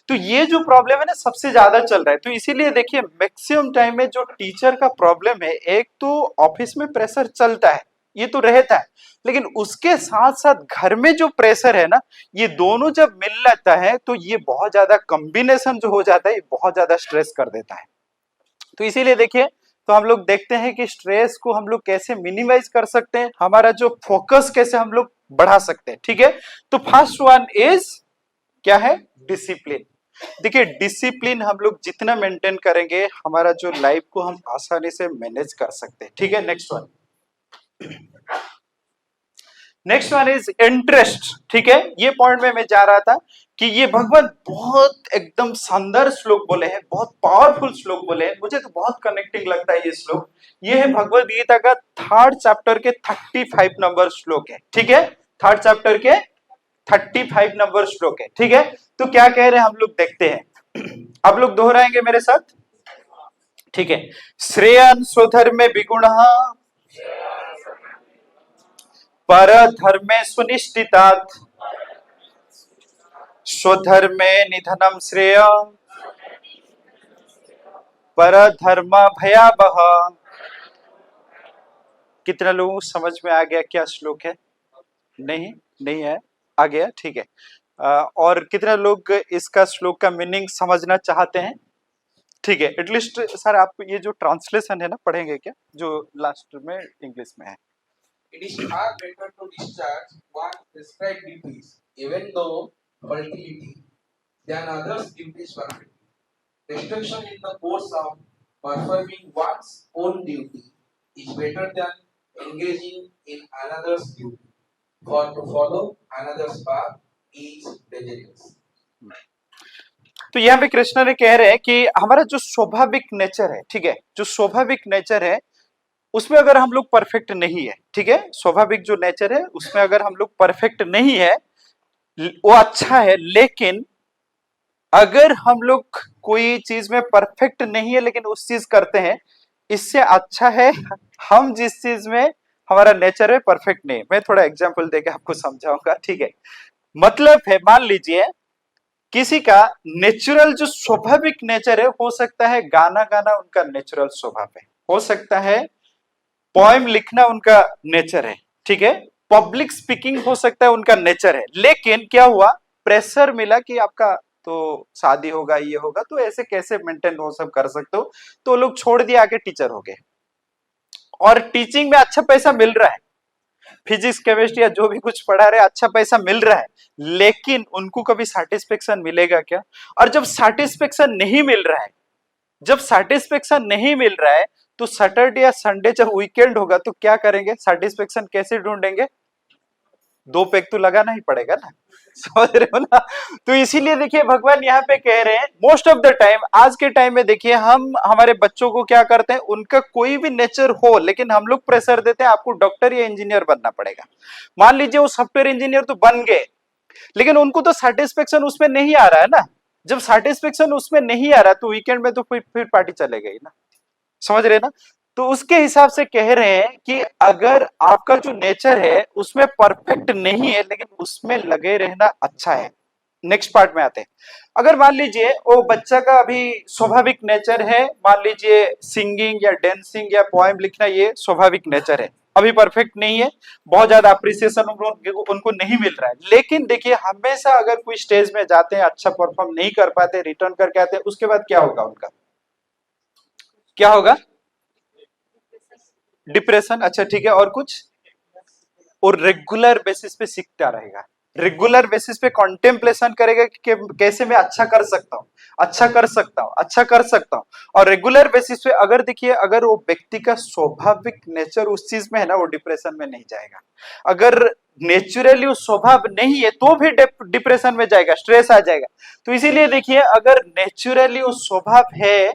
तो ये जो प्रॉब्लम है ना सबसे ज्यादा चल रहा है। तो इसीलिए देखिए मैक्सिमम टाइम में जो टीचर का प्रॉब्लम है, एक तो ऑफिस में प्रेशर चलता है, ये तो रहता है, लेकिन उसके साथ साथ घर में जो प्रेशर है ना, ये दोनों जब मिल जाता है तो ये बहुत ज्यादा कॉम्बिनेशन जो हो जाता है, ये बहुत ज्यादा स्ट्रेस कर देता है। तो इसीलिए देखिए, तो हम लोग देखते हैं कि स्ट्रेस को हम लोग कैसे मिनिमाइज कर सकते हैं, हमारा जो फोकस कैसे हम लोग बढ़ा सकते हैं, ठीक है। तो फर्स्ट वन इज क्या है, डिसिप्लिन। देखिए डिसिप्लिन हम लोग जितना मेंटेन करेंगे, हमारा जो लाइफ को हम आसानी से मैनेज कर सकते हैं, ठीक है। Next one, next one is interest, ठीक है। ये पॉइंट में मैं जा रहा था कि ये भगवान बहुत एकदम शानदार श्लोक बोले हैं, बहुत पावरफुल श्लोक बोले हैं, मुझे तो बहुत कनेक्टिंग लगता है ये श्लोक। ये है भगवद गीता का 3rd चैप्टर के 35 नंबर श्लोक है, ठीक है। 3rd चैप्टर के 35 नंबर श्लोक है, ठीक है। तो क्या कह रहे हैं हम लोग देखते हैं, आप लोग दोहराएंगे मेरे साथ, ठीक है। श्रेयन स्वधर्मे विगुणः पर धर्मे सुनिष्ठितात् स्वधर्मे निधनम श्रेय पर धर्म भयावह। कितना लोगों को समझ में आ गया क्या श्लोक है? नहीं, नहीं है, आ गया, ठीक है। और कितना लोग इसका श्लोक का मीनिंग समझना चाहते हैं? ठीक है, एटलीस्ट सर आप ये जो ट्रांसलेशन है ना पढ़ेंगे क्या, जो लास्ट में इंग्लिश में है। It is far better to discharge one's prescribed duties, even though faultily, than others' duties perfectly. Restriction in the course of performing one's own duty is better than engaging in another's duty, for to follow another's path is dangerous. तो यहाँ पे कृष्ण ने कह रहे हैं कि हमारा जो स्वाभाविक नेचर है, ठीक है, जो स्वाभाविक नेचर है उसमें अगर हम लोग परफेक्ट नहीं है, ठीक है, स्वाभाविक जो नेचर है उसमें अगर हम लोग परफेक्ट नहीं है वो अच्छा है, लेकिन अगर हम लोग कोई चीज में परफेक्ट नहीं है लेकिन उस चीज करते हैं, इससे अच्छा है हम जिस चीज में हमारा नेचर है परफेक्ट नहीं। मैं थोड़ा एग्जांपल देके आपको समझाऊंगा, ठीक है। मतलब है, मान लीजिए किसी का नेचुरल जो स्वाभाविक नेचर है, हो सकता है गाना गाना उनका नेचुरल स्वभाव है, हो सकता है पोएम लिखना उनका नेचर है, ठीक है, पब्लिक स्पीकिंग हो सकता है उनका नेचर है, लेकिन क्या हुआ, प्रेशर मिला कि आपका तो शादी होगा, ये होगा, तो ऐसे कैसे मेंटेन हो सब कर सकते हो, तो लोग छोड़ दिया, आके टीचर हो गए। और टीचिंग में अच्छा पैसा मिल रहा है, फिजिक्स केमिस्ट्री या जो भी कुछ पढ़ा रहे अच्छा पैसा मिल रहा है, लेकिन उनको कभी सेटिस्फेक्शन मिलेगा क्या? और जब सेटिस्फेक्शन नहीं मिल रहा है, जब सेटिस्फेक्शन नहीं मिल रहा है, तो सैटरडे या संडे जब वीकेंड होगा तो क्या करेंगे, सेटिस्फेक्शन कैसे ढूंढेंगे? 2 पेग तो लगाना ही पड़ेगा ना, समझ रहे हो ना। तो इसीलिए देखिए भगवान यहाँ पे कह रहे हैं मोस्ट ऑफ द टाइम, आज के टाइम में देखिए हम हमारे बच्चों को क्या करते हैं, उनका कोई भी नेचर हो लेकिन हम लोग प्रेशर देते हैं आपको डॉक्टर या इंजीनियर बनना पड़ेगा। मान लीजिए वो सॉफ्टवेयर इंजीनियर तो बन गए, लेकिन उनको तो सेटिस्फेक्शन उसमें नहीं आ रहा है ना। जब सेटिस्फेक्शन उसमें नहीं आ रहा तो वीकेंड में तो फिर पार्टी चलेगा ही ना, समझ रहे हैं ना। तो उसके हिसाब से कह रहे हैं कि अगर आपका जो नेचर है उसमें परफेक्ट नहीं है लेकिन उसमें लगे रहना अच्छा है। नेक्स्ट पार्ट में आते हैं। अगर मान लीजिए वो बच्चा का अभी स्वाभाविक नेचर है, मान लीजिए सिंगिंग या डांसिंग या पोएम लिखना ये स्वाभाविक नेचर है, अभी परफेक्ट नहीं है, बहुत ज्यादा अप्रिसिएशन उनको नहीं मिल रहा है, लेकिन देखिए हमेशा अगर कोई स्टेज में जाते हैं अच्छा परफॉर्म नहीं कर पाते, रिटर्न करके आते हैं, उसके बाद क्या होगा उनका, क्या होगा, डिप्रेशन। अच्छा ठीक है, और कुछ, और रेगुलर बेसिस पे सीखता रहेगा, रेगुलर बेसिस पे कॉन्टेम्पलेशन करेगा कि कैसे मैं अच्छा कर सकता हूँ, अच्छा कर सकता हूँ, अच्छा कर सकता हूँ। और रेगुलर बेसिस पे अगर देखिए अगर वो व्यक्ति का स्वाभाविक नेचर उस चीज में है ना, वो डिप्रेशन में नहीं जाएगा। अगर नेचुरली उस स्वभाव नहीं है तो भी डिप्रेशन में जाएगा, स्ट्रेस आ जाएगा। तो इसीलिए देखिए अगर नेचुरली उस स्वभाव है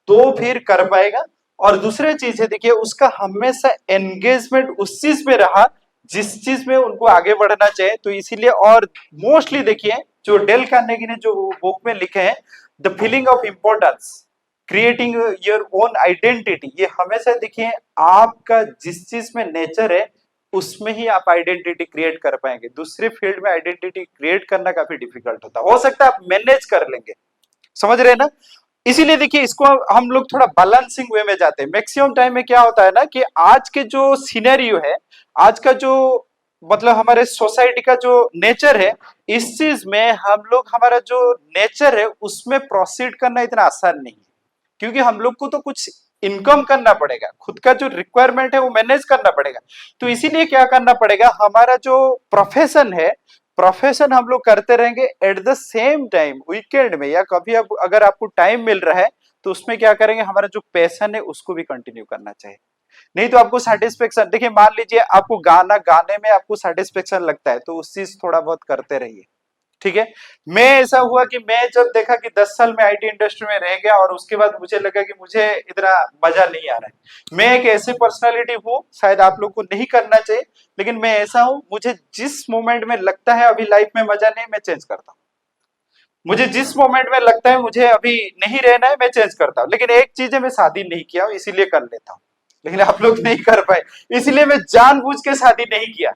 तो फिर कर पाएगा। और दूसरी चीज है देखिए उसका हमेशा एंगेजमेंट उस चीज में रहा जिस चीज में उनको आगे बढ़ना चाहिए। तो इसीलिए और मोस्टली देखिए जो डेल कार्नेगी ने जो बुक में लिखे हैं, the feeling of importance, creating your own identity, ये हमेशा देखिए आपका जिस चीज में नेचर है उसमें ही आप आइडेंटिटी क्रिएट कर पाएंगे। दूसरे फील्ड में आइडेंटिटी क्रिएट करना काफी डिफिकल्ट होता है। हो सकता है आप मैनेज कर लेंगे, समझ रहे हैं ना। इसीलिए देखिए इसको हम लोग थोड़ा बैलेंसिंग वे में जाते हैं। मैक्सिमम टाइम में क्या होता है ना कि आज के जो सिनेरियो है, आज का जो मतलब हमारे सोसाइटी का जो नेचर है, इस चीज में हम लोग हमारा जो नेचर है उसमें प्रोसीड करना इतना आसान नहीं है, क्योंकि हम लोग को तो कुछ इनकम करना पड़ेगा, खुद का जो रिक्वायरमेंट है वो मैनेज करना पड़ेगा। तो इसीलिए क्या करना पड़ेगा, हमारा जो प्रोफेशन है, प्रोफेशन हम लोग करते रहेंगे, at the same time weekend में या कभी अब अगर आपको टाइम मिल रहा है तो उसमें क्या करेंगे, हमारा जो पैशन है उसको भी कंटिन्यू करना चाहिए। नहीं तो आपको सेटिस्फेक्शन, देखिए मान लीजिए आपको गाना गाने में आपको सेटिस्फेक्शन लगता है तो उस चीज थोड़ा बहुत करते रहिए, ठीक है। मैं ऐसा हुआ कि मैं जब देखा कि 10 साल में आईटी इंडस्ट्री में रह गया और उसके बाद मुझे लगा कि मुझे इतना मजा नहीं आ रहा है। मैं एक ऐसी पर्सनालिटी हूँ, शायद आप लोग को नहीं करना चाहिए, लेकिन मैं ऐसा हूं, मुझे जिस मोमेंट में लगता है अभी लाइफ में मजा नहीं, मैं चेंज करता हूँ। मुझे जिस मोमेंट में लगता है मुझे अभी नहीं रहना है, मैं चेंज करता हूँ। लेकिन एक चीज है, मैं शादी नहीं किया हूं इसीलिए कर लेता हूँ, लेकिन आप लोग नहीं कर पाए, इसलिए मैं जानबूझ के शादी नहीं किया।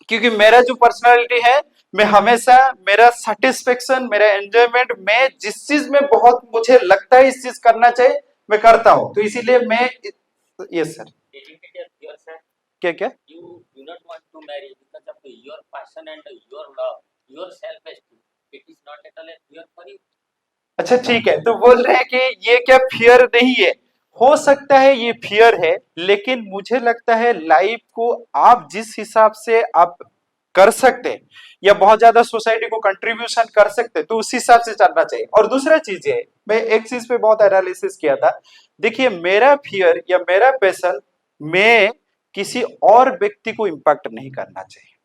क्योंकि मेरा जो पर्सनालिटी है, मैं हमेशा मेरा सेटिस्फेक्शन, मेरा एंजॉयमेंट, मैं जिस चीज में बहुत मुझे लगता है इस चीज करना चाहिए मैं करता हूं। तो इसीलिए मैं, यस सर, क्या क्या, You do not want to marry because of your passion and your love, your self-esteem. It is not at all a fear for you. अच्छा ठीक है। तो बोल रहे हैं कि ये क्या फियर नहीं है, हो सकता है ये फियर है, लेकिन मुझे लगता है लाइफ को आप जिस हिसाब से आप कर सकते हैं या बहुत ज्यादा सोसाइटी को कंट्रीब्यूशन कर सकते हैं तो उस हिसाब से चलना चाहिए। और दूसरा चीज है, मैं एक चीज पे बहुत एनालिसिस किया था, देखिए मेरा फियर या मेरा पैशन में किसी और व्यक्ति को इम्पैक्ट नहीं करना चाहिए।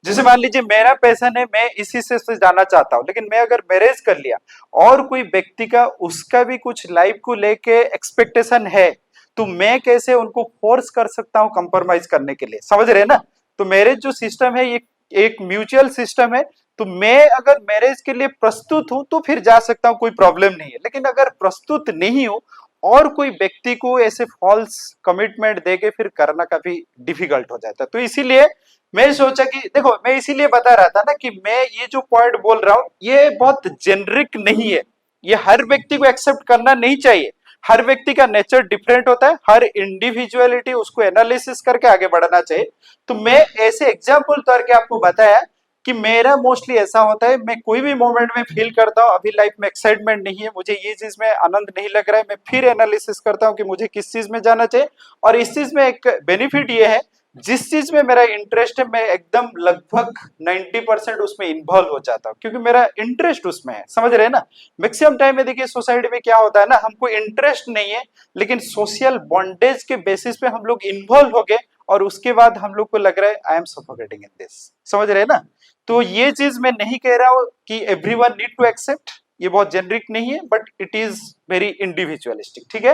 जैसे मान लीजिए मेरा पैशन है, मैं इसी से जाना चाहता हूं, लेकिन मैं अगर मैरिज कर लिया और कोई व्यक्ति का उसका भी कुछ लाइफ को लेके एक्सपेक्टेशन है, तो मैं कैसे उनको फोर्स कर सकता हूं कंप्रोमाइज करने के लिए, समझ रहे हैं ना। तो मैरिज जो सिस्टम है ये एक म्यूचुअल सिस्टम है। तो मैं अगर मैरिज के लिए प्रस्तुत हूं तो फिर जा सकता हूं, कोई प्रॉब्लम नहीं है। लेकिन अगर प्रस्तुत नहीं हूं और कोई व्यक्ति को ऐसे फॉल्स कमिटमेंट देके फिर करना काफी डिफिकल्ट हो जाता है। तो इसीलिए मैं सोचा कि देखो, मैं इसीलिए बता रहा था ना कि मैं ये जो पॉइंट बोल रहा हूं ये बहुत जेनरिक नहीं है, ये हर व्यक्ति को एक्सेप्ट करना नहीं चाहिए। हर व्यक्ति का नेचर डिफरेंट होता है, हर इंडिविजुअलिटी उसको एनालिसिस करके आगे बढ़ना चाहिए। तो मैं ऐसे एग्जाम्पल तौर के आपको बताया कि मेरा मोस्टली ऐसा होता है, मैं कोई भी मोमेंट में फील करता हूँ अभी लाइफ में एक्साइटमेंट नहीं है, मुझे ये चीज में आनंद नहीं लग रहा है, मैं फिर एनालिसिस करता हूँ कि मुझे किस चीज में जाना चाहिए। और इस चीज में एक बेनिफिट ये है, जिस चीज में मेरा इंटरेस्ट है मैं एकदम लगभग 90% उसमें इन्वॉल्व हो जाता हूँ, क्योंकि मेरा इंटरेस्ट उसमें है, समझ रहे हैं ना। मैक्सिमम टाइम में देखिए सोसाइटी में क्या होता है ना, हमको इंटरेस्ट नहीं है लेकिन सोशल बॉन्डेज के बेसिस पे हम लोग इन्वॉल्व हो गए और उसके बाद हम लोग को लग रहा है I am suffocating in this, समझ रहे हैं ना। तो ये चीज मैं नहीं कह रहा हूं कि एवरीवन नीड टू एक्सेप्ट, ये बहुत जेनरिक नहीं है, but it is very individualistic, ठीक है।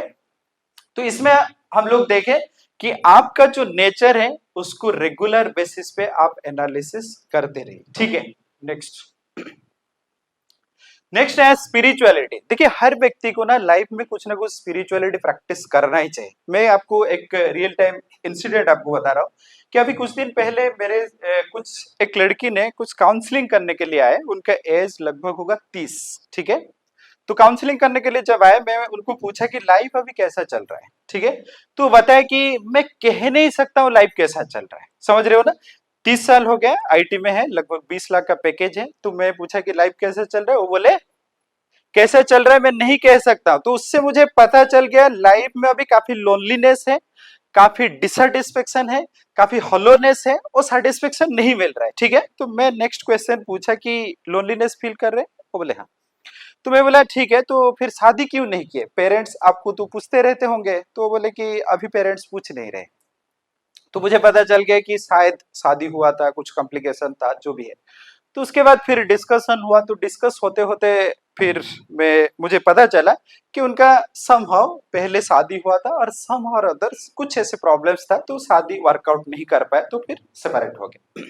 तो इसमें हम लोग देखें कि आपका जो नेचर है उसको रेगुलर बेसिस पे आप एनालिसिस करते रहिए, ठीक है। नेक्स्ट है स्पिरिचुअलिटी। देखिए हर व्यक्ति को ना लाइफ में कुछ ना कुछ स्पिरिचुअलिटी प्रैक्टिस करना ही चाहिए। मैं आपको एक रियल टाइम इंसिडेंट आपको बता रहा हूँ कि अभी कुछ दिन पहले मेरे एक लड़की ने कुछ काउंसलिंग करने के लिए आए, उनका एज लगभग होगा 30, ठीक है। तो काउंसलिंग करने के लिए जब आए, मैं उनको पूछा कि लाइफ अभी कैसा चल रहा है, ठीक है। तो बताया कि मैं कह नहीं सकता हूँ लाइफ कैसा चल रहा है, समझ रहे हो ना। 30 साल हो गया, आईटी में है, लगभग 20 लाख का पैकेज है। तो मैं पूछा कि लाइफ कैसे चल रहा है, वो बोले कैसे चल रहा है मैं नहीं कह सकता। तो उससे मुझे पता चल गया लाइफ में अभी काफी लोनलीनेस है, काफी डिससेटिस्फेक्शन है, काफी हॉलोनेस है और सेटिस्फेक्शन नहीं मिल रहा है, ठीक है। तो मैं नेक्स्ट क्वेश्चन पूछा कि लोनलीनेस फील कर रहे हैं, वो बोले हाँ। तो मैं बोला ठीक है, तो फिर शादी क्यों नहीं किए, पेरेंट्स आपको तो पूछते रहते होंगे। तो बोले कि अभी पेरेंट्स पूछ नहीं रहे। तो मुझे पता चल गया कि शायद शादी हुआ था, कुछ कॉम्प्लिकेशन था, जो भी है। तो उसके बाद फिर डिस्कशन हुआ, तो डिस्कस होते होते फिर मुझे पता चला कि उनका समहाउ पहले शादी हुआ था और समहाउ और अदर्स कुछ ऐसे प्रॉब्लम्स था, तो शादी वर्कआउट नहीं कर पाए, तो फिर सेपरेट हो गए।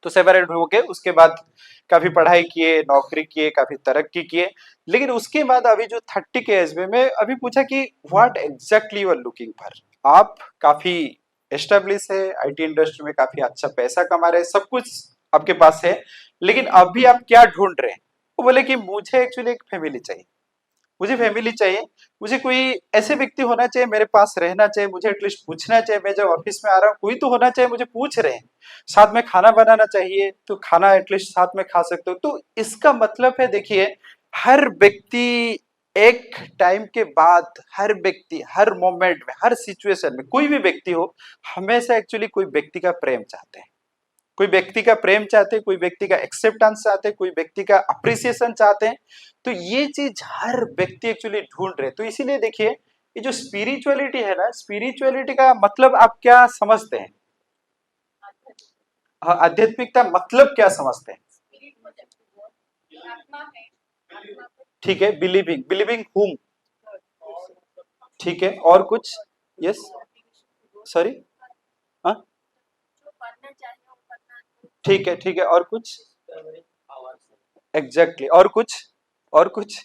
तो सेपरेट हो गए, उसके बाद काफी पढ़ाई किए, नौकरी किए, काफी तरक्की किए। लेकिन उसके बाद अभी जो 30 के एज में मैं अभी पूछा कि what exactly you are looking for. आप काफी एस्टेब्लिश है, आईटी इंडस्ट्री में काफी अच्छा पैसा कमा रहे हैं, सब कुछ आपके पास है, लेकिन अभी आप क्या ढूंढ रहे हैं। वो बोले कि मुझे एक्चुअली एक फैमिली चाहिए, मुझे फैमिली चाहिए, मुझे कोई ऐसे व्यक्ति होना चाहिए, मेरे पास रहना चाहिए, मुझे एटलीस्ट पूछना चाहिए, मैं जब ऑफिस में आ रहा हूँ कोई तो होना चाहिए, मुझे पूछ रहे हैं, साथ में खाना बनाना चाहिए, तो खाना एटलीस्ट साथ में खा सकते हो। तो इसका मतलब है, देखिए हर व्यक्ति एक टाइम के बाद, हर व्यक्ति हर मोमेंट में, हर सिचुएशन में, कोई भी व्यक्ति हो, हमेशा एक्चुअली कोई व्यक्ति का प्रेम चाहते हैं, कोई व्यक्ति का प्रेम चाहते हैं, कोई व्यक्ति का एक्सेप्टेंस चाहते हैं, कोई व्यक्ति का अप्रिसिएशन चाहते हैं। तो ये चीज हर व्यक्ति एक्चुअली ढूंढ रहे हैं। तो इसीलिए देखिए ये जो स्पिरिचुअलिटी है ना, स्पिरिचुअलिटी का मतलब आप क्या समझते हैं? हाँ, आध्यात्मिकता मतलब क्या समझते हैं? ठीक है, बिलीविंग, बिलीविंग हुम, ठीक है, और कुछ? यस, सॉरी, हाँ, ठीक है, ठीक है, और कुछ? एग्जैक्टली, और कुछ? और कुछ?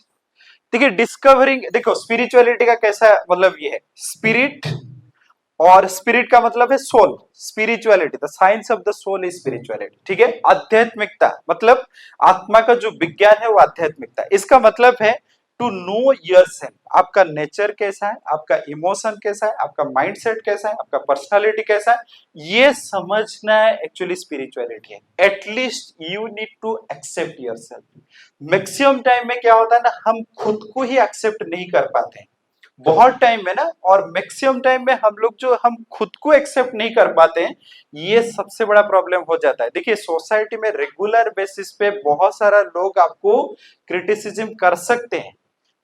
देखिए डिस्कवरिंग, देखो स्पिरिचुअलिटी का कैसा मतलब, ये है स्पिरिट, और स्पिरिट का मतलब है soul. Spirituality, the science of the soul is spirituality, ठीक है। आध्यात्मिकता मतलब आत्मा का जो विज्ञान है वो आध्यात्मिकता। इसका मतलब है टू नो योरसेल्फ, आपका नेचर कैसा है, आपका इमोशन कैसा है, आपका माइंडसेट कैसा है, आपका पर्सनालिटी कैसा है, ये समझना एक्चुअली स्पिरिचुअलिटी है। At least you need to accept yourself. Maximum time में क्या होता है ना, हम खुद को ही एक्सेप्ट नहीं कर पाते हैं बहुत टाइम में ना, और मैक्सिमम टाइम में हम लोग जो हम खुद को एक्सेप्ट नहीं कर पाते हैं, ये सबसे बड़ा प्रॉब्लम हो जाता है। देखिए सोसाइटी में रेगुलर बेसिस पे बहुत सारा लोग आपको क्रिटिसिज्म कर सकते हैं,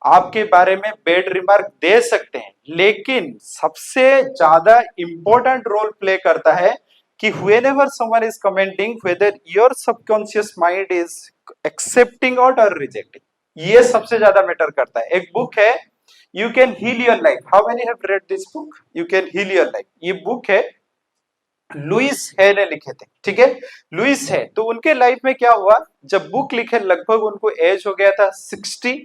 आपके बारे में बैड रिमार्क दे सकते हैं, लेकिन सबसे ज्यादा इंपॉर्टेंट रोल प्ले करता है कि whenever someone is commenting whether your subconscious mind is accepting or rejecting, ये सबसे ज्यादा मैटर करता है। एक बुक है you can heal your life, how many have read this book, you can heal your life. ये बुक है Louise Hay ने लिखे थे, ठीक है, लुइस है। तो उनके लाइफ में क्या हुआ, जब बुक लिखे लगभग उनको एज हो गया था 60।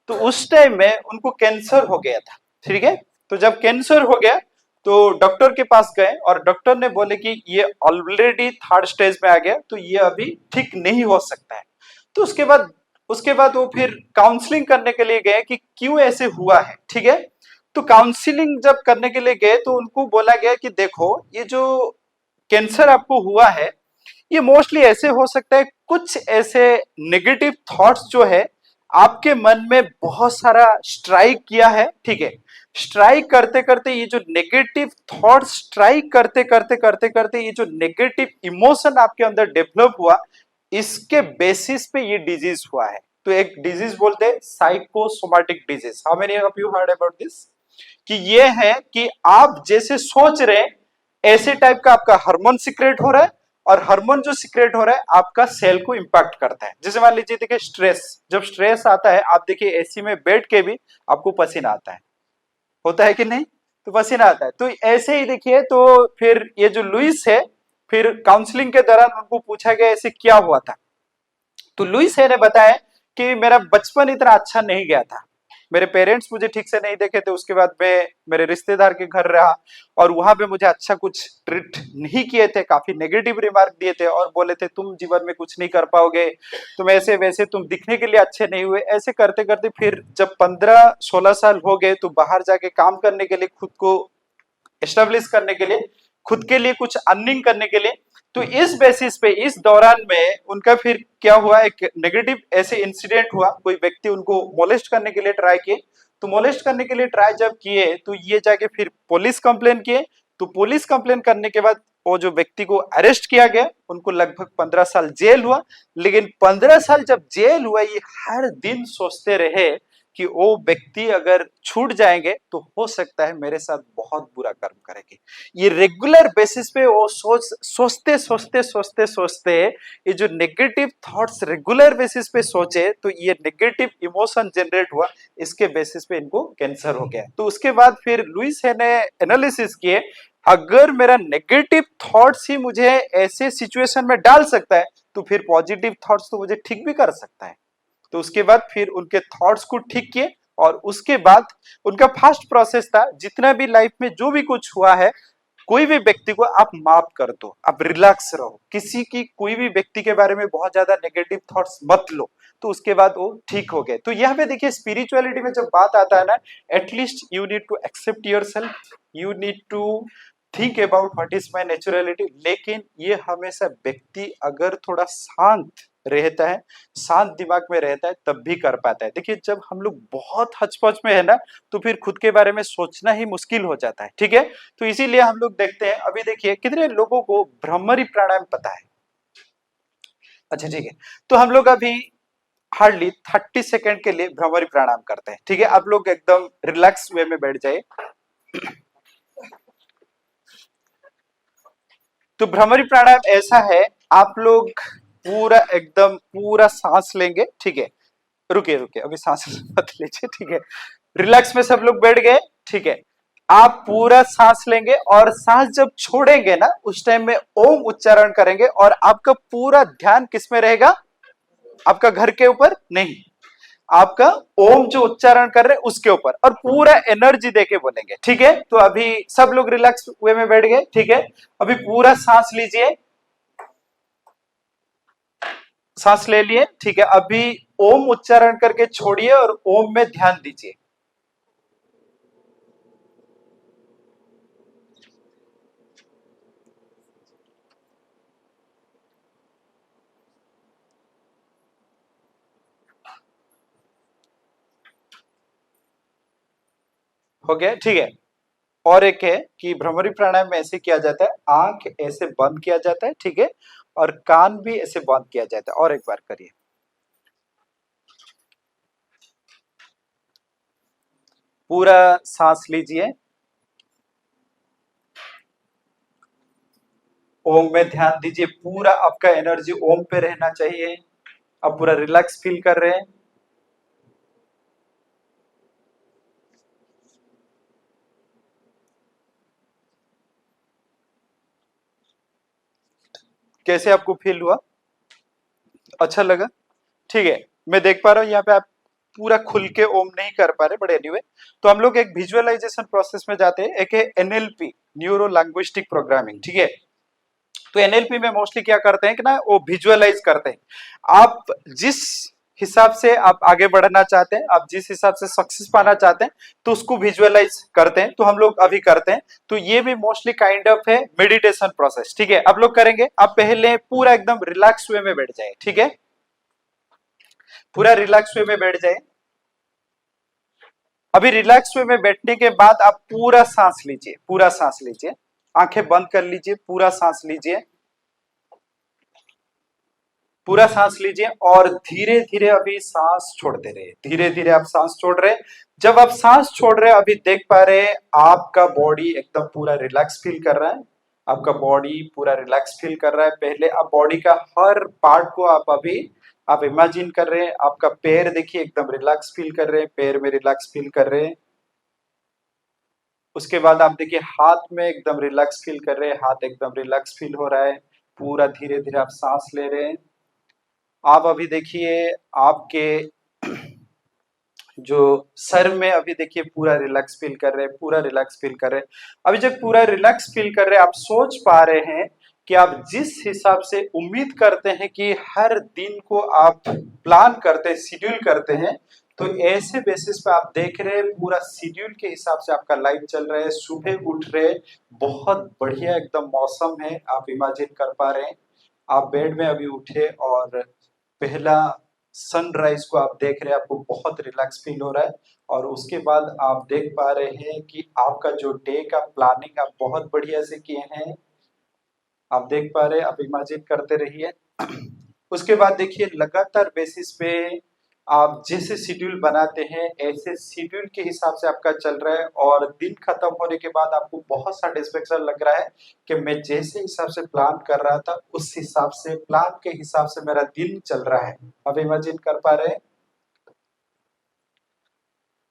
तो उस टाइम में उनको कैंसर हो गया था, ठीक है। तो जब कैंसर हो गया तो डॉक्टर के पास गए और डॉक्टर ने बोले कि ये ऑलरेडी 3rd स्टेज में आ गया, तो ये अभी ठीक नहीं हो सकता है। तो उसके बाद वो फिर काउंसलिंग करने के लिए गए कि क्यों ऐसे हुआ है, ठीक है। तो काउंसलिंग जब करने के लिए गए तो उनको बोला गया कि देखो ये जो कैंसर आपको हुआ है, ये मोस्टली ऐसे हो सकता है, कुछ ऐसे नेगेटिव थॉट्स जो है आपके मन में बहुत सारा स्ट्राइक किया है, ठीक है। स्ट्राइक करते करते ये जो नेगेटिव थॉट्स स्ट्राइक करते करते करते करते ये जो नेगेटिव इमोशन आपके अंदर डेवलप हुआ, इसके बेसिस पे ये डिजीज हुआ है। तो एक डिजीज बोलते हैं psychosomatic disease. How many of you heard about this? कि ये है कि आप जैसे सोच रहे हैं ऐसे टाइप का आपका हार्मोन सिक्रेट हो रहा है, और हार्मोन जो सिक्रेट हो रहा है आपका सेल को इंपैक्ट करता है। जैसे मान लीजिए देखिए स्ट्रेस, जब स्ट्रेस आता है आप देखिए एसी में बैठ के भी आपको पसीना आता है, होता है कि नहीं? तो पसीना आता है। तो ऐसे ही देखिए, तो फिर ये जो लुइस है, फिर काउंसलिंग के दौरान उनको पूछा गया ऐसे क्या हुआ था, तो लुइस है ने बताया कि मेरा बचपन इतना अच्छा नहीं गया था, मेरे पेरेंट्स मुझे ठीक से नहीं देखे थे, उसके बाद मैं मेरे रिश्तेदार के घर रहा और वहां पे मुझे अच्छा कुछ ट्रीट नहीं किए थे, काफी नेगेटिव रिमार्क दिए थे और बोले थे तुम जीवन में कुछ नहीं कर पाओगे, तुम ऐसे वैसे, तुम दिखने के लिए अच्छे नहीं हुए। ऐसे करते करते फिर जब 15-16 साल हो गए तो बाहर जाके काम करने के लिए, खुद को एस्टेब्लिश करने के लिए, खुद के लिए कुछ अर्निंग करने के लिए, तो इस बेसिस पे इस दौरान में उनका फिर क्या हुआ, एक नेगेटिव ऐसे इंसिडेंट हुआ, कोई व्यक्ति उनको मोलेस्ट करने के लिए ट्राई किए, तो मोलेस्ट करने के लिए ट्राई जब किए तो ये जाके फिर पुलिस कंप्लेन किए, तो पुलिस कंप्लेन करने के बाद वो जो व्यक्ति को अरेस्ट किया गया, उनको लगभग 15 साल जेल हुआ। लेकिन 15 साल जब जेल हुआ, ये हर दिन सोचते रहे कि वो व्यक्ति अगर छूट जाएंगे तो हो सकता है मेरे साथ बहुत बुरा कर्म करेंगे। ये रेगुलर बेसिस पे वो सोचते सोचते सोचते सोचते ये जो नेगेटिव थॉट्स रेगुलर बेसिस पे सोचे, तो ये नेगेटिव इमोशन जनरेट हुआ, इसके बेसिस पे इनको कैंसर हो गया। तो उसके बाद फिर लुइस है ने एनालिसिस किए, अगर मेरा नेगेटिव थॉट्स ही मुझे ऐसे सिचुएशन में डाल सकता है, तो फिर पॉजिटिव थॉट्स तो मुझे ठीक भी कर सकता है। तो उसके बाद फिर उनके थॉट्स को ठीक किए, और उसके बाद उनका फर्स्ट प्रोसेस था, जितना भी लाइफ में जो भी कुछ हुआ है, कोई भी व्यक्ति को आप माफ कर दो, आप रिलैक्स रहो, किसी की कोई भी व्यक्ति के बारे में बहुत ज्यादा नेगेटिव थॉट्स मत लो। तो उसके बाद वो ठीक हो गए। तो यहाँ पे देखिए स्पिरिचुअलिटी में जब बात आता है ना, at least you need to accept yourself, you need to think about what is my naturality. लेकिन ये हमेशा व्यक्ति अगर थोड़ा शांत रहता है, शांत दिमाग में रहता है, तब भी कर पाता है। देखिए जब हम लोग बहुत हचपच में है ना, तो फिर खुद के बारे में सोचना ही मुश्किल हो जाता है, ठीक है? तो इसीलिए हम लोग देखते हैं, अभी देखिए कितने लोगों को भ्रमरी प्राणायाम पता है? अच्छा ठीक है, तो हम लोग अभी हार्डली 30 सेकेंड के लिए भ्रमरी प्राणायाम करते हैं, ठीक है? आप लोग एकदम रिलैक्स वे में बैठ जाइए। तो भ्रमरी प्राणायाम ऐसा है, आप लोग पूरा एकदम पूरा सांस लेंगे, ठीक है? रुकिए रुकिए, अभी सांस मत लीजिए, ठीक है? रिलैक्स में सब लोग बैठ गए, ठीक है? आप पूरा सांस लेंगे और सांस जब छोड़ेंगे ना, उस टाइम में ओम उच्चारण करेंगे, और आपका पूरा ध्यान किस में रहेगा? आपका घर के ऊपर नहीं, आपका ओम जो उच्चारण कर रहे हैं उसके ऊपर, और पूरा एनर्जी देके बोलेंगे, ठीक है? तो अभी सब लोग रिलैक्स वे में बैठ गए, ठीक है? अभी पूरा सांस लीजिए, सांस ले लिए, ठीक है? अभी ओम उच्चारण करके छोड़िए और ओम में ध्यान दीजिए। हो गया, ठीक है? और एक है कि भ्रमरी प्राणायाम में ऐसे किया जाता है, आंख ऐसे बंद किया जाता है, ठीक है? और कान भी ऐसे बंद किया जाता है। और एक बार करिए, पूरा सांस लीजिए, ओम में ध्यान दीजिए, पूरा आपका एनर्जी ओम पे रहना चाहिए। आप पूरा रिलैक्स फील कर रहे हैं। कैसे आपको फील हुआ? अच्छा लगा? ठीक है, मैं देख पा रहा हूं यहाँ पे आप पूरा खुल के ओम नहीं कर पा रहे, बट एनीवे, तो हम लोग एक विजुअलाइजेशन प्रोसेस में जाते हैं। एक है एनएलपी, न्यूरो लैंग्विस्टिक प्रोग्रामिंग, ठीक है? तो एनएलपी में मोस्टली क्या करते हैं कि ना, वो विजुअलाइज करते हैं। आप जिस हिसाब से आप आगे बढ़ना चाहते हैं, आप जिस हिसाब से सक्सेस पाना चाहते हैं, तो उसको विजुअलाइज करते हैं। तो हम लोग अभी करते हैं, तो ये भी मोस्टली काइंड ऑफ है मेडिटेशन प्रोसेस, ठीक है? आप लोग करेंगे, आप पहले पूरा एकदम रिलैक्स वे में बैठ जाए, ठीक है? पूरा रिलैक्स वे में बैठ जाए। अभी रिलैक्स वे में बैठने के बाद आप पूरा सांस लीजिए, पूरा सांस लीजिए, आंखें बंद कर लीजिए, पूरा सांस लीजिए, पूरा सांस लीजिए, और धीरे धीरे अभी सांस छोड़ते रहे, धीरे धीरे आप सांस छोड़ रहे हैं। जब आप सांस छोड़ रहे हैं, अभी देख पा रहे हैं आपका बॉडी एकदम पूरा रिलैक्स फील कर रहा है, आपका बॉडी पूरा रिलैक्स फील कर रहा है। पहले आप बॉडी का हर पार्ट को आप इमेजिन कर रहे हैं। आपका पैर देखिए एकदम रिलैक्स फील कर रहे हैं, पैर में रिलैक्स फील कर रहे हैं। उसके बाद आप देखिए हाथ में एकदम रिलैक्स फील कर रहे हैं, हाथ एकदम रिलैक्स फील हो रहा है। पूरा धीरे धीरे आप सांस ले रहे हैं। आप अभी देखिए आपके जो सर में अभी देखिए पूरा रिलैक्स फील कर रहे हैं, पूरा रिलैक्स फील कर रहे हैं। अभी जब पूरा रिलैक्स फील कर रहे हैं, आप सोच पा रहे हैं कि आप जिस हिसाब से उम्मीद करते हैं कि हर दिन को आप प्लान करते हैं, शेड्यूल करते हैं, तो ऐसे बेसिस पे आप देख रहे हैं पूरा शेड्यूल के हिसाब से आपका लाइफ चल रहा है। सुबह उठ रहे, बहुत बढ़िया एकदम मौसम है, आप इमेजिन कर पा रहे हैं। आप बेड में अभी उठे और पहला सनराइज को आप देख रहे हैं, आपको बहुत रिलैक्स फील हो रहा है। और उसके बाद आप देख पा रहे हैं कि आपका जो डे का प्लानिंग आप बहुत बढ़िया से किए हैं, आप देख पा रहे हैं, आप इमेजिन करते रहिए। उसके बाद देखिए लगातार बेसिस पे आप जैसे शेड्यूल बनाते हैं, ऐसे शेड्यूल के हिसाब से आपका चल रहा है। और दिन खत्म होने के बाद आपको बहुत सेटिस्फेक्शन लग रहा है कि मैं जैसे हिसाब से प्लान कर रहा था, उस हिसाब से प्लान के हिसाब से मेरा दिन चल रहा है। अब इमेजिन कर पा रहे हैं।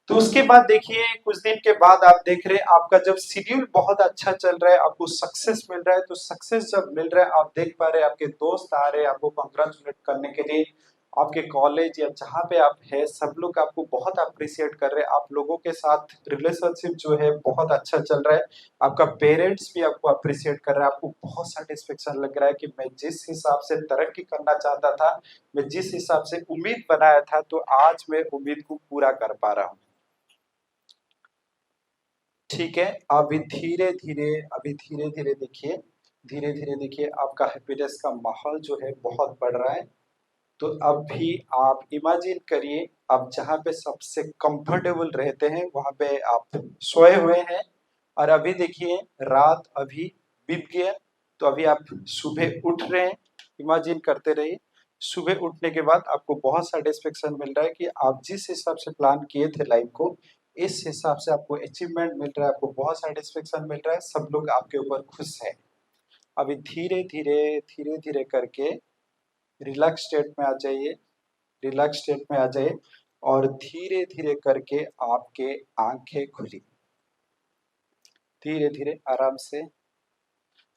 तो उसके बाद देखिए कुछ दिन के बाद आप देख रहे हैं आपका जब शेड्यूल बहुत अच्छा चल रहा है, आपको सक्सेस मिल रहा है। तो सक्सेस जब मिल रहा है, आप देख पा रहे हैं आपके दोस्त आ रहे हैं आपको कंग्रेचुलेट करने के लिए। आपके कॉलेज या जहाँ पे आप है, सब लोग आपको बहुत अप्रिशिएट कर रहे हैं। आप लोगों के साथ रिलेशनशिप जो है बहुत अच्छा चल रहा है। आपका पेरेंट्स भी आपको अप्रिशिएट कर रहा है। आपको बहुत सेटिस्फेक्शन लग रहा है कि मैं जिस हिसाब से तरक्की करना चाहता था, मैं जिस हिसाब से उम्मीद बनाया था, तो आज मैं उम्मीद को पूरा कर पा रहा हूँ। ठीक है, अभी धीरे धीरे देखिए, धीरे धीरे देखिए आपका हैप्पीनेस का माहौल जो है बहुत बढ़ रहा है। तो अब भी आप इमेजिन करिए, आप जहाँ पे सबसे कंफर्टेबल रहते हैं वहां पे आप सोए हुए हैं। और अभी देखिए रात अभी बीत गया, तो अभी आप सुबह उठ रहे हैं। इमेजिन करते रहिए, सुबह उठने के बाद आपको बहुत सेटिस्फेक्शन मिल रहा है कि आप जिस हिसाब से प्लान किए थे लाइफ को, इस हिसाब से आपको अचीवमेंट मिल रहा है, आपको बहुत सेटिस्फेक्शन मिल रहा है, सब लोग आपके ऊपर खुश हैं। अभी धीरे धीरे करके रिलैक्स स्टेट में आ जाइए, रिलैक्स स्टेट में आ जाइए। और धीरे धीरे करके आपके आंखें खुली, धीरे धीरे आराम से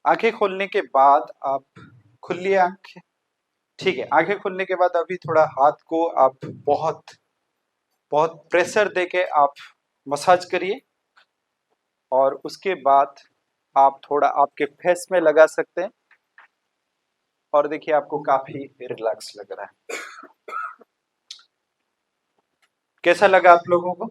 आंखें खोलने के बाद आप खुली आंखें। ठीक है, आंखें खुलने के बाद अभी थोड़ा हाथ को आप बहुत बहुत प्रेशर देके आप मसाज करिए। और उसके बाद आप थोड़ा आपके फेस में लगा सकते हैं। और देखिए आपको काफी रिलैक्स लग रहा है। कैसा लगा आप लोगों को?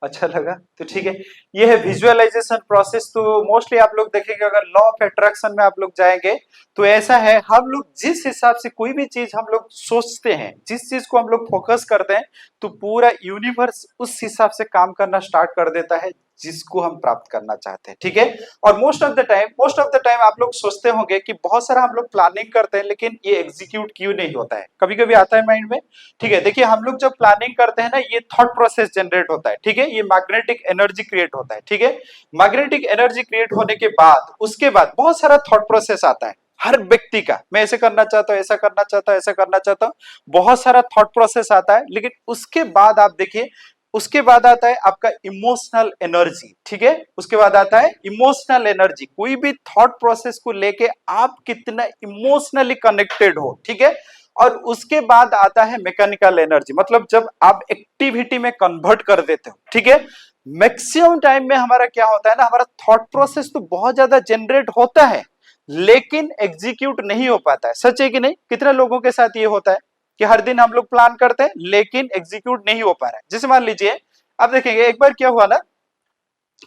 अच्छा लगा? तो ठीक है, ये है विजुअलाइजेशन प्रोसेस। तो मोस्टली आप लोग देखेंगे, अगर लॉ ऑफ अट्रैक्शन में आप लोग जाएंगे तो ऐसा है, हम लोग जिस हिसाब से कोई भी चीज हम लोग सोचते हैं, जिस चीज को हम लोग फोकस करते हैं, तो पूरा यूनिवर्स उस हिसाब से काम करना स्टार्ट कर देता है जिसको हम प्राप्त करना चाहते हैं। ठीक है, और मोस्ट ऑफ द टाइम आप लोग सोचते होंगे कि बहुत सारा हम लोग प्लानिंग करते हैं, लेकिन ये एग्जीक्यूट क्यों नहीं होता है? कभी कभी आता है माइंड में। ठीक है, देखिए हम लोग जब प्लानिंग करते हैं ना, ये थॉट प्रोसेस जनरेट होता है। ठीक है, ये मैग्नेटिक एनर्जी क्रिएट होता है। ठीक है, मैग्नेटिक एनर्जी क्रिएट होने के बाद उसके बाद बहुत सारा थॉट प्रोसेस आता है हर व्यक्ति का। मैं ऐसे करना चाहता हूं, ऐसा करना चाहता हूं, ऐसा करना चाहता हूं, बहुत सारा थॉट प्रोसेस आता है। लेकिन उसके बाद आप देखिए, उसके बाद आता है आपका इमोशनल एनर्जी। ठीक है, उसके बाद आता है इमोशनल एनर्जी। कोई भी थॉट प्रोसेस को लेके आप कितना इमोशनली कनेक्टेड हो। ठीक है, और उसके बाद आता है मैकेनिकल एनर्जी, मतलब जब आप एक्टिविटी में कन्वर्ट कर देते हो। ठीक है, मैक्सिमम टाइम में हमारा क्या होता है ना, हमारा थॉट प्रोसेस तो बहुत ज्यादा जनरेट होता है, लेकिन एग्जीक्यूट नहीं हो पाता है। सच है कि नहीं? कितने लोगों के साथ ये होता है कि हर दिन हम लोग प्लान करते हैं लेकिन एग्जीक्यूट नहीं हो पा रहा है? जैसे मान लीजिए, आप देखेंगे एक बार क्या हुआ ना,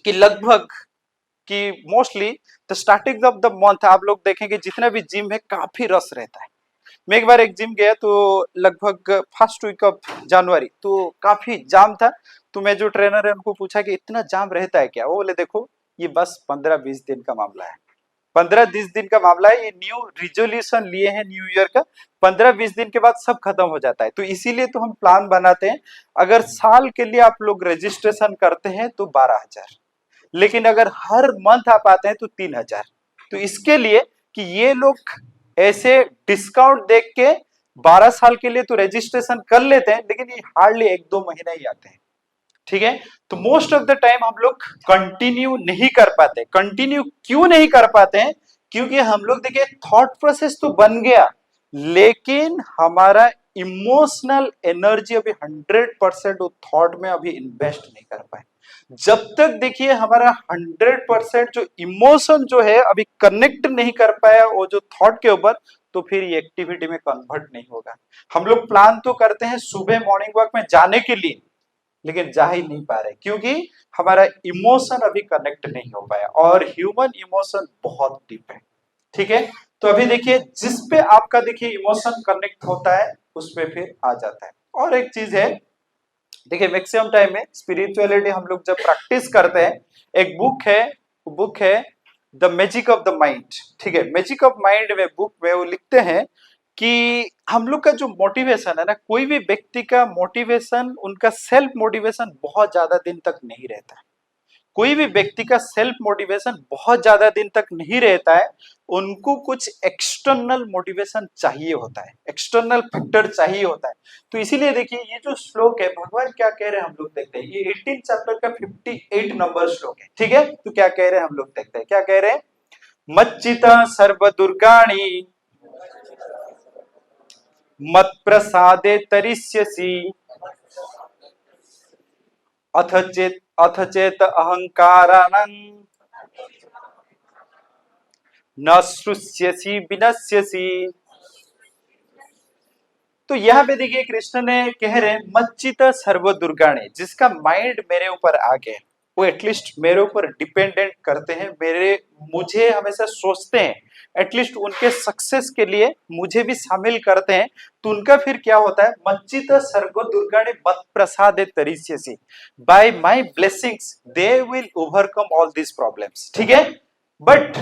कि लगभग कि mostly the starting of the month आप लोग देखेंगे जितना भी जिम है काफी रस रहता है। मैं एक बार एक जिम गया, तो लगभग फर्स्ट वीक ऑफ जनवरी, तो काफी जाम था। तो मैं जो ट्रेनर है उनको पूछा कि इतना जाम रहता है क्या? वो बोले देखो, ये बस 15-20 दिन का मामला है। 15-20 दिन का मामला है। ये न्यू रिजोल्यूशन लिए हैं न्यू ईयर का, 15-20 दिन के बाद सब खत्म हो जाता है। तो इसीलिए तो हम प्लान बनाते हैं। अगर साल के लिए आप लोग रजिस्ट्रेशन करते हैं तो 12,000, लेकिन अगर हर मंथ आप आते हैं तो 3000। तो इसके लिए कि ये लोग ऐसे डिस्काउंट देख के 12 साल के लिए तो रजिस्ट्रेशन कर लेते हैं, लेकिन ये हार्डली 1-2 महीना ही आते हैं। ठीक है, तो मोस्ट ऑफ द टाइम हम लोग कंटिन्यू नहीं कर पाते। कंटिन्यू क्यों नहीं कर पाते हैं? क्योंकि हम लोग देखिए थॉट प्रोसेस तो बन गया, लेकिन हमारा इमोशनल एनर्जी अभी 100% वो थॉट में अभी इन्वेस्ट नहीं कर पाए। जब तक देखिए हमारा 100% जो इमोशन जो है अभी कनेक्ट नहीं कर पाया वो जो थॉट के ऊपर, तो फिर ये एक्टिविटी में कन्वर्ट नहीं होगा। हम लोग प्लान तो करते हैं सुबह मॉर्निंग वॉक में जाने के लिए, लेकिन जा ही नहीं पा रहे क्योंकि हमारा इमोशन अभी कनेक्ट नहीं हो पाया, और ह्यूमन इमोशन बहुत डीप है। ठीक है, तो अभी देखिए जिस पे आपका देखिए इमोशन कनेक्ट होता है उस पे फिर आ जाता है। और एक चीज है, देखिए मैक्सिमम टाइम में स्पिरिचुअलिटी हम लोग जब प्रैक्टिस करते हैं, एक बुक है the magic of the mind. ठीक है, मैजिक ऑफ माइंड में बुक में वो लिखते हैं कि हम लोग का जो मोटिवेशन है ना, कोई भी व्यक्ति का मोटिवेशन, उनका सेल्फ मोटिवेशन बहुत ज्यादा दिन तक नहीं रहता है। कोई भी व्यक्ति का सेल्फ मोटिवेशन बहुत ज्यादा दिन तक नहीं रहता है, उनको कुछ एक्सटर्नल मोटिवेशन चाहिए होता है, एक्सटर्नल फैक्टर चाहिए होता है। तो इसीलिए देखिए ये जो श्लोक है, भगवान क्या कह रहे हैं हम लोग देखते हैं, ये 18 चैप्टर का 58 नंबर श्लोक है। ठीक है, तो क्या कह रहे हैं हम लोग देखते हैं, क्या कह रहे हैं, मच्चिता सर्व दुर्गाणि मत प्रसादे तरिष्यसि अथ चेत अहंकारानं न श्रुष्यसि विनश्यसि। तो यहाँ पे देखिए कृष्ण ने कह रहे हैं मच्चित सर्व दुर्गाणे, जिसका माइंड मेरे ऊपर आ गया, वो एटलीस्ट मेरे ऊपर डिपेंडेंट करते हैं, मुझे हमेशा सोचते हैं, एटलीस्ट उनके सक्सेस के लिए मुझे भी शामिल करते हैं। तो उनका फिर क्या होता है, मच्चित सर्व दुर्गाणे मत प्रसादे तरिष्यसि, by my blessings they will overcome all this problems. ठीक है, बट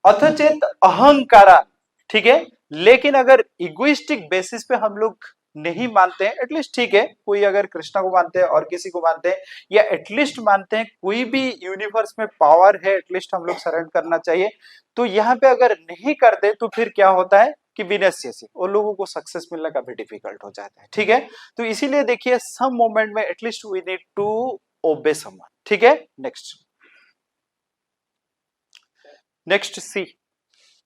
अथचेत अहंकारा, ठीक है, लेकिन अगर इगोइस्टिक बेसिस पे हम लोग नहीं मानते हैं, एटलीस्ट ठीक है, कोई अगर कृष्णा को मानते हैं और किसी को मानते हैं, या एटलीस्ट मानते हैं कोई भी यूनिवर्स में पावर है, एटलीस्ट हम लोग सरेंडर करना चाहिए। तो यहाँ पे अगर नहीं करते तो फिर क्या होता है कि विनश्यसि, उन लोगों को सक्सेस मिलना काफी डिफिकल्ट हो जाता है। ठीक है, तो इसीलिए देखिए सम मोमेंट में at least we need to obey someone. ठीक है, नेक्स्ट सी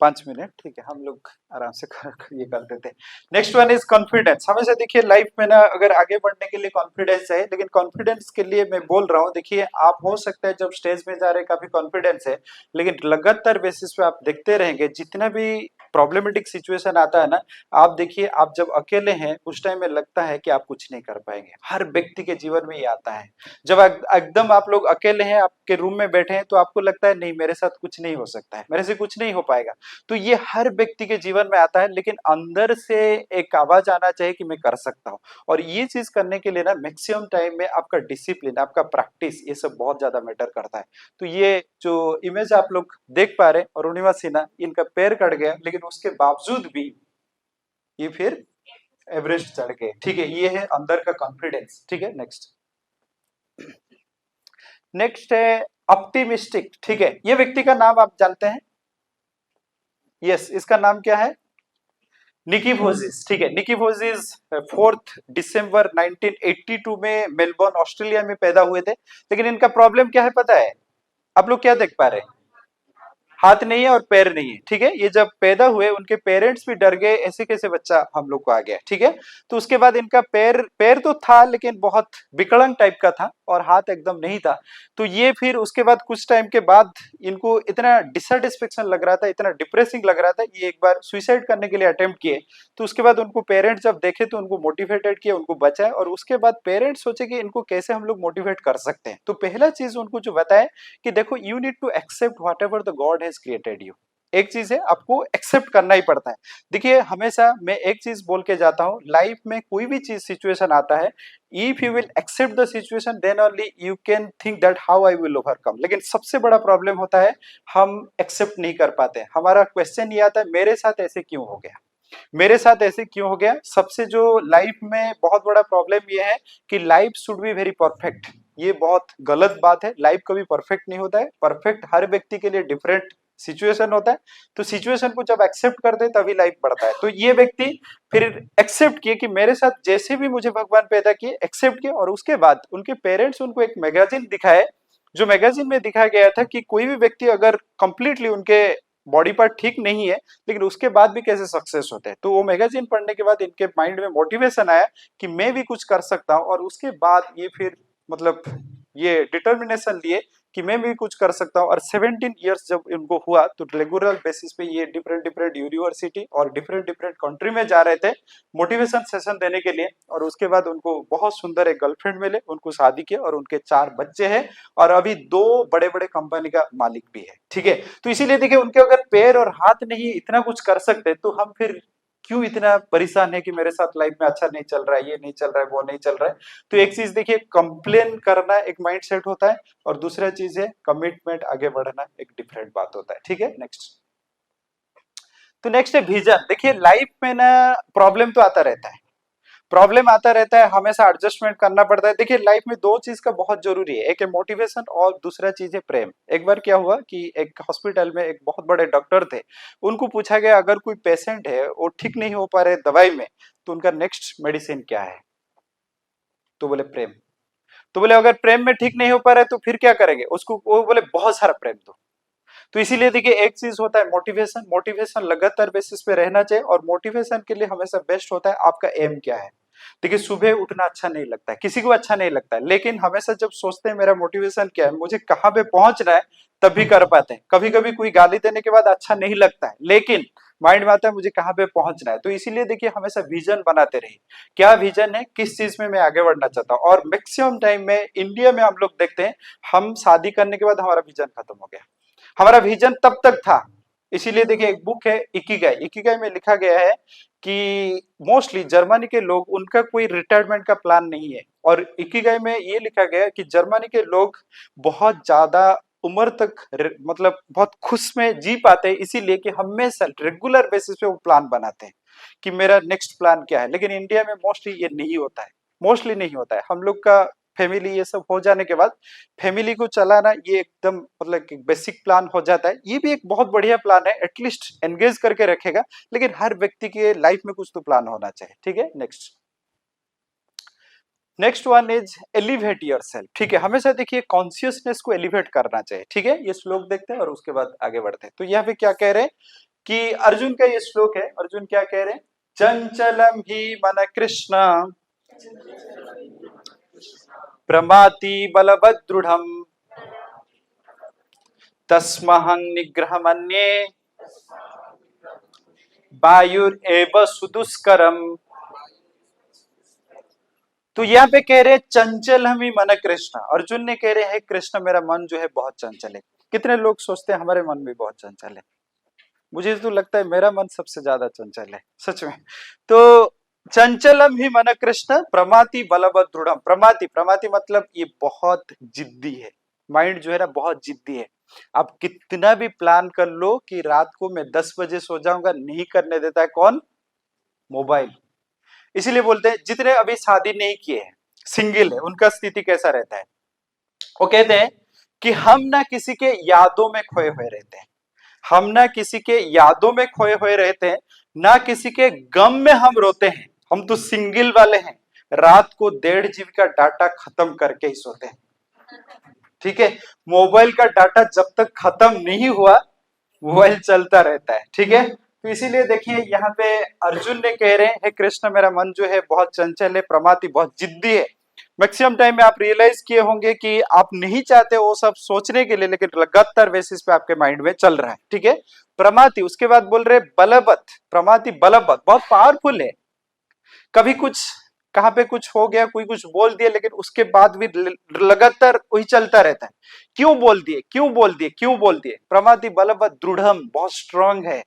5 मिनट, ठीक है, हम लोग आराम से ये कर देते हैं। Next one is confidence. हमेशा देखिए लाइफ में ना अगर आगे बढ़ने के लिए कॉन्फिडेंस है, लेकिन कॉन्फिडेंस के लिए मैं बोल रहा हूँ, देखिए आप हो सकता है जब स्टेज में जा रहे काफी कॉन्फिडेंस है, लेकिन लगातार बेसिस पे आप देखते रहेंगे जितना भी प्रॉब्लमेटिक सिचुएशन आता है ना, आप देखिए आप जब अकेले हैं उस टाइम में लगता है कि आप कुछ नहीं कर पाएंगे। हर व्यक्ति के जीवन में ये आता है, जब एकदम आप लोग अकेले हैं, आपके रूम में बैठे हैं, तो आपको लगता है नहीं मेरे साथ कुछ नहीं हो सकता है, मेरे से कुछ नहीं हो पाएगा। तो ये हर व्यक्ति के जीवन में आता है, लेकिन अंदर से एक आवाज आना चाहिए कि मैं कर सकता हूँ। और ये चीज करने के लिए ना मैक्सिमम टाइम में आपका डिसिप्लिन, आपका प्रैक्टिस, ये सब बहुत ज्यादा मैटर करता है। तो ये जो इमेज आप लोग देख पा रहे हैं, अरुणिमा सिन्हा, इनका पैर कट गया, लेकिन उसके बावजूद भी ये फिर एवरेस्ट चढ़ गए। ठीक है, ये है अंदर का कॉन्फिडेंस। ठीक है, नेक्स्ट है ऑप्टिमिस्टिक। ठीक है, ये व्यक्ति का नाम आप जानते हैं, यस, इसका नाम क्या है, निकी वोजिस। ठीक है, निकी वोजिस 4 दिसंबर 1982 में मेलबर्न ऑस्ट्रेलिया में पैदा हुए थे। लेकिन इनका प्रॉब्लम क्या है पता है, आप लोग क्या देख पा रहे हैं, हाथ नहीं है और पैर नहीं है। ठीक है, ये जब पैदा हुए उनके पेरेंट्स भी डर गए, ऐसे कैसे बच्चा हम लोग को आ गया। ठीक है, तो उसके बाद इनका पैर तो था लेकिन बहुत विकलांग टाइप का था, और हाथ एकदम नहीं था। तो ये फिर उसके बाद कुछ टाइम के बाद इनको इतना डिससेटिस्फेक्शन लग रहा था, इतना डिप्रेसिंग लग रहा था, ये एक बार सुसाइड करने के लिए अटेम्प्ट किए। तो उसके बाद उनको पेरेंट्स जब देखे तो उनको मोटिवेटेड किया, उनको बचाए, और उसके बाद पेरेंट्स सोचे कि इनको कैसे हम लोग मोटिवेट कर सकते हैं। तो पहला चीज उनको जो बताया कि देखो you need to accept whatever the god has created you. एक चीज है, आपको एक्सेप्ट करना ही पड़ता है। देखिए हमेशा मैं एक चीज बोल के जाता हूँ, लाइफ में कोई भी चीज सिचुएशन आता है, if you will accept the situation then only you can think that how I will overcome. लेकिन सबसे बड़ा प्रॉब्लम होता है हम एक्सेप्ट नहीं कर पाते। हमारा क्वेश्चन ये आता है मेरे साथ ऐसे क्यों हो गया, मेरे साथ ऐसे क्यों हो गया। सबसे जो लाइफ में बहुत बड़ा प्रॉब्लम ये है कि life should be very perfect, ये बहुत गलत बात है। लाइफ कभी परफेक्ट नहीं होता है, परफेक्ट हर व्यक्ति के लिए डिफरेंट सिचुएशन होता है। तो सिचुएशन को जब एक्सेप्ट करते हैं तभी लाइफ बढ़ता है। तो ये व्यक्ति फिर एक्सेप्ट किए कि मेरे साथ जैसे भी मुझे भगवान पैदा किए, एक्सेप्ट किए। और उसके बाद उनके पेरेंट्स उनको एक मैगजीन दिखाए, जो मैगजीन में दिखाया गया था कि कोई भी व्यक्ति अगर कंप्लीटली उनके बॉडी पार्ट ठीक नहीं है लेकिन उसके बाद भी कैसे सक्सेस होते हैं। तो वो मैगजीन पढ़ने के बाद इनके माइंड में मोटिवेशन आया कि मैं भी कुछ कर सकता हूँ। और उसके बाद ये फिर मतलब ये डिटर्मिनेशन लिए कि मैं भी कुछ कर सकता हूँ। और 17 इयर्स जब इनको हुआ तो रेगुलर बेसिस पे ये डिफरेंट डिफरेंट यूनिवर्सिटी और डिफरेंट डिफरेंट कंट्री में जा रहे थे मोटिवेशन सेशन देने के लिए। और उसके बाद उनको बहुत सुंदर एक गर्लफ्रेंड मिले, उनको शादी किया और उनके 4 बच्चे हैं और अभी 2 बड़े बड़े कंपनी का मालिक भी है। ठीक है, तो इसीलिए देखिए उनके अगर पैर और हाथ नहीं इतना कुछ कर सकते तो हम फिर क्यों इतना परेशान है कि मेरे साथ लाइफ में अच्छा नहीं चल रहा है, ये नहीं चल रहा है, वो नहीं चल रहा है। तो एक चीज देखिए, कंप्लेन करना एक माइंडसेट होता है और दूसरा चीज है कमिटमेंट, आगे बढ़ना एक डिफरेंट बात होता है। ठीक है, नेक्स्ट। तो नेक्स्ट है विजन। देखिए लाइफ में ना प्रॉब्लम तो आता रहता है, प्रॉब्लम आता रहता है, हमेशा एडजस्टमेंट करना पड़ता है। देखिए लाइफ में 2 चीज का बहुत जरूरी है, एक है मोटिवेशन और दूसरा चीज है प्रेम। एक बार क्या हुआ कि एक हॉस्पिटल में एक बहुत बड़े डॉक्टर थे, उनको पूछा गया अगर कोई पेशेंट है वो ठीक नहीं हो पा रहे दवाई में तो उनका नेक्स्ट मेडिसिन क्या है। तो बोले प्रेम। तो बोले अगर प्रेम में ठीक नहीं हो पा रहा है तो फिर क्या करेंगे उसको, वो बोले बहुत सारा प्रेम दो। तो इसीलिए देखिए एक चीज होता है मोटिवेशन, मोटिवेशन लगातार बेसिस पे रहना चाहिए। और मोटिवेशन के लिए हमेशा बेस्ट होता है आपका एम क्या है। देखिए सुबह उठना अच्छा नहीं लगता है, किसी को अच्छा नहीं लगता है, लेकिन हमेशा जब सोचते हैं मेरा मोटिवेशन क्या है, मुझे कहाँ पे पहुंचना है, तब भी कर पाते हैं। कभी कभी कोई गाली देने के बाद अच्छा नहीं लगता है लेकिन माइंड में आता है मुझे कहाँ पे पहुंचना है। तो इसीलिए देखिए हमेशा विजन बनाते रहिए, क्या विजन है, किस चीज में मैं आगे बढ़ना चाहता हूँ। और मैक्सिमम टाइम में इंडिया में हम लोग देखते हैं, हम शादी करने के बाद हमारा विजन खत्म हो गया, हमारा विजन तब तक था। इसीलिए देखिए एक बुक है इकिगाई, इकिगाई में लिखा गया है कि मोस्टली जर्मनी के लोग, उनका कोई रिटायरमेंट का प्लान नहीं है। और इकिगाई में ये लिखा गया है कि जर्मनी के लोग बहुत ज्यादा उम्र तक मतलब बहुत खुश में जी पाते हैं, इसीलिए कि हमेशा रेगुलर बेसिस पे वो प्लान बनाते हैं कि मेरा नेक्स्ट प्लान क्या है। लेकिन इंडिया में मोस्टली ये नहीं होता है, मोस्टली नहीं होता है। हम लोग का फैमिली ये सब हो जाने के बाद फैमिली को चलाना ये एकदम मतलब बेसिक प्लान हो जाता है। ये भी एक बहुत बढ़िया प्लान है, एटलीस्ट एंगेज करके रखेगा। लेकिन हर व्यक्ति के लाइफ में कुछ तो प्लान होना चाहिए। ठीक है, next. Next one is elevate yourself. ठीक है, हमेशा देखिए कॉन्शियसनेस को एलिवेट करना चाहिए। ठीक है, ये श्लोक देखते हैं और उसके बाद आगे बढ़ते हैं। तो यहाँ पे क्या कह रहे हैं कि अर्जुन का ये श्लोक है, अर्जुन क्या कह रहे हैं, चंचलम ही मन कृष्ण प्रमाति बलवद दृढ़म तस्महं निग्रह मन्ये वायुर एव सुदुष्करम। तो यहाँ पे कह रहे चंचल हम ही मन कृष्ण, अर्जुन ने कह रहे हैं कृष्ण मेरा मन जो है बहुत चंचल है। कितने लोग सोचते हैं हमारे मन भी बहुत चंचल है, मुझे तो लगता है मेरा मन सबसे ज्यादा चंचल है सच में। तो चंचलम ही मन कृष्ण प्रमाति बलवद दृढ़म। प्रमाति, प्रमाति मतलब ये बहुत जिद्दी है, माइंड जो है ना बहुत जिद्दी है। आप कितना भी प्लान कर लो कि रात को मैं 10 बजे सो जाऊंगा, नहीं करने देता है कौन, मोबाइल। इसीलिए बोलते हैं जितने अभी शादी नहीं किए हैं, सिंगल है, उनका स्थिति कैसा रहता है, वो कहते हैं कि हम ना किसी के यादों में खोए हुए रहते हैं, हम ना किसी के यादों में खोए हुए रहते हैं, ना किसी के गम में हम रोते हैं। हम तो सिंगल वाले हैं, रात को 1.5 GB का डाटा खत्म करके ही सोते हैं। ठीक है, मोबाइल का डाटा जब तक खत्म नहीं हुआ मोबाइल चलता रहता है। ठीक है, तो इसीलिए देखिए यहाँ पे अर्जुन ने कह रहे हैं कृष्ण मेरा मन जो है बहुत चंचल है, प्रमाति बहुत जिद्दी है। मैक्सिमम टाइम में आप रियलाइज किए होंगे कि आप नहीं चाहते वो सब सोचने के लिए, लेकिन लगातार बेसिस पे आपके माइंड में चल रहा है। ठीक है, प्रमाति, उसके बाद बोल रहे बलवत, प्रमाति बलवत बहुत पावरफुल है। कभी कुछ कहाँ पे कुछ हो गया, कोई कुछ बोल दिया, लेकिन उसके बाद भी लगातार वही चलता रहता है, क्यों बोल दिए, क्यों बोल दिए, क्यों बोल दिए। प्रमाति बलवत दृढ़म, बहुत स्ट्रांग है,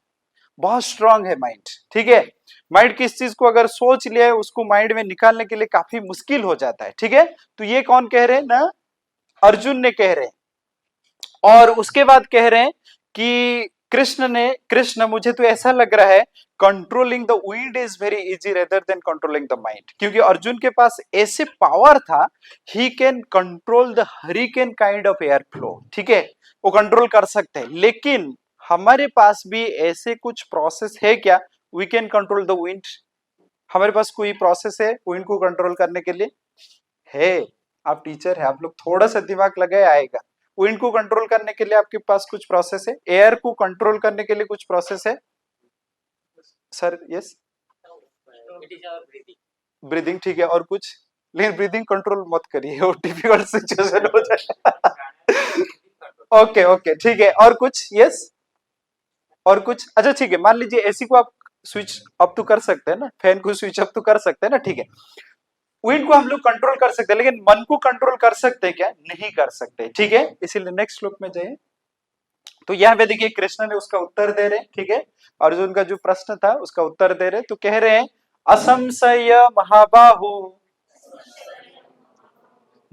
बहुत स्ट्रांग है माइंड। ठीक है, माइंड किस चीज को अगर सोच लिया है उसको माइंड में निकालने के लिए काफी मुश्किल हो जाता है। ठीक है, तो ये कौन कह रहे हैं ना, अर्जुन ने कह रहे हैं। और उसके बाद कह रहे हैं कि कृष्ण मुझे तो ऐसा लग रहा है controlling the wind is very easy rather than controlling the mind, क्योंकि अर्जुन के पास ऐसे पावर था, he can control the hurricane kind of air flow, ठीक है, वो कंट्रोल कर सकते हैं। लेकिन हमारे पास भी ऐसे कुछ प्रोसेस है क्या, we can control the wind? हमारे पास कोई प्रोसेस है विंड को कंट्रोल करने के लिए? है, आप टीचर है, आप लोग थोड़ा सा दिमाग लगाए आएगा। विंड को कंट्रोल करने के लिए आपके पास कुछ प्रोसेस है, एयर को कंट्रोल करने के लिए कुछ प्रोसेस है sir? Yes, It is our breathing. Breathing, ठीक है, और कुछ? लेकिन ब्रीदिंग कंट्रोल मत करिए, वो डिफिकल्ट सिचुएशन हो जाएगा। ओके ओके, ठीक है, और कुछ? यस, और कुछ? अच्छा ठीक है, मान लीजिए एसी को आप स्विच अप तो कर सकते हैं ना, फैन को स्विच अप तो कर सकते हैं ना, ठीक है। विंड को हम लोग कंट्रोल कर सकते हैं, लेकिन मन को कंट्रोल कर सकते हैं क्या? नहीं कर सकते, ठीक है। इसीलिए नेक्स्ट श्लोक में जाइए। तो यहाँ पे देखिए कृष्ण ने उसका उत्तर दे रहे, ठीक है, अर्जुन का जो प्रश्न था उसका उत्तर दे रहे, तो कह रहे हैं असंशय महाबाहु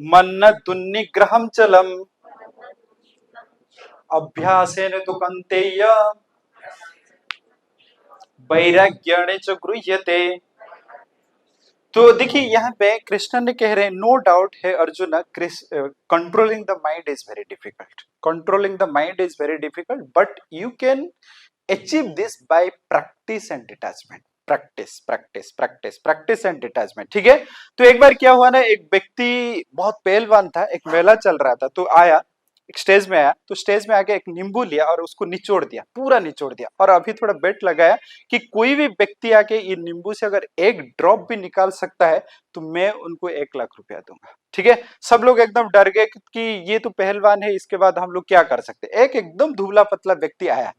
मन्न दुन्निग्रहम चलम अभ्यासेन तु कौन्तेय वैराग्येण च गृह्यते। तो देखिए यहाँ पे कृष्ण ने कह रहे हैं, नो डाउट है Arjun, controlling the mind is very difficult, controlling the mind is very difficult, but you can achieve this by practice and detachment, practice practice practice practice and detachment, ठीक है। तो एक बार क्या हुआ ना, एक व्यक्ति बहुत पहलवान था, एक मेला चल रहा था, तो आया, एक स्टेज में आया, तो स्टेज में आके एक नींबू लिया और उसको निचोड़ दिया, पूरा निचोड़ दिया, और अभी थोड़ा बेट लगाया कि कोई भी व्यक्ति आके ये नींबू से अगर एक ड्रॉप भी निकाल सकता है तो मैं उनको 1 लाख रुपया दूंगा, ठीक है। सब लोग एकदम डर गए कि ये तो पहलवान है, इसके बाद हम लोग क्या कर सकते। एक एकदम धुबला पतला व्यक्ति आया,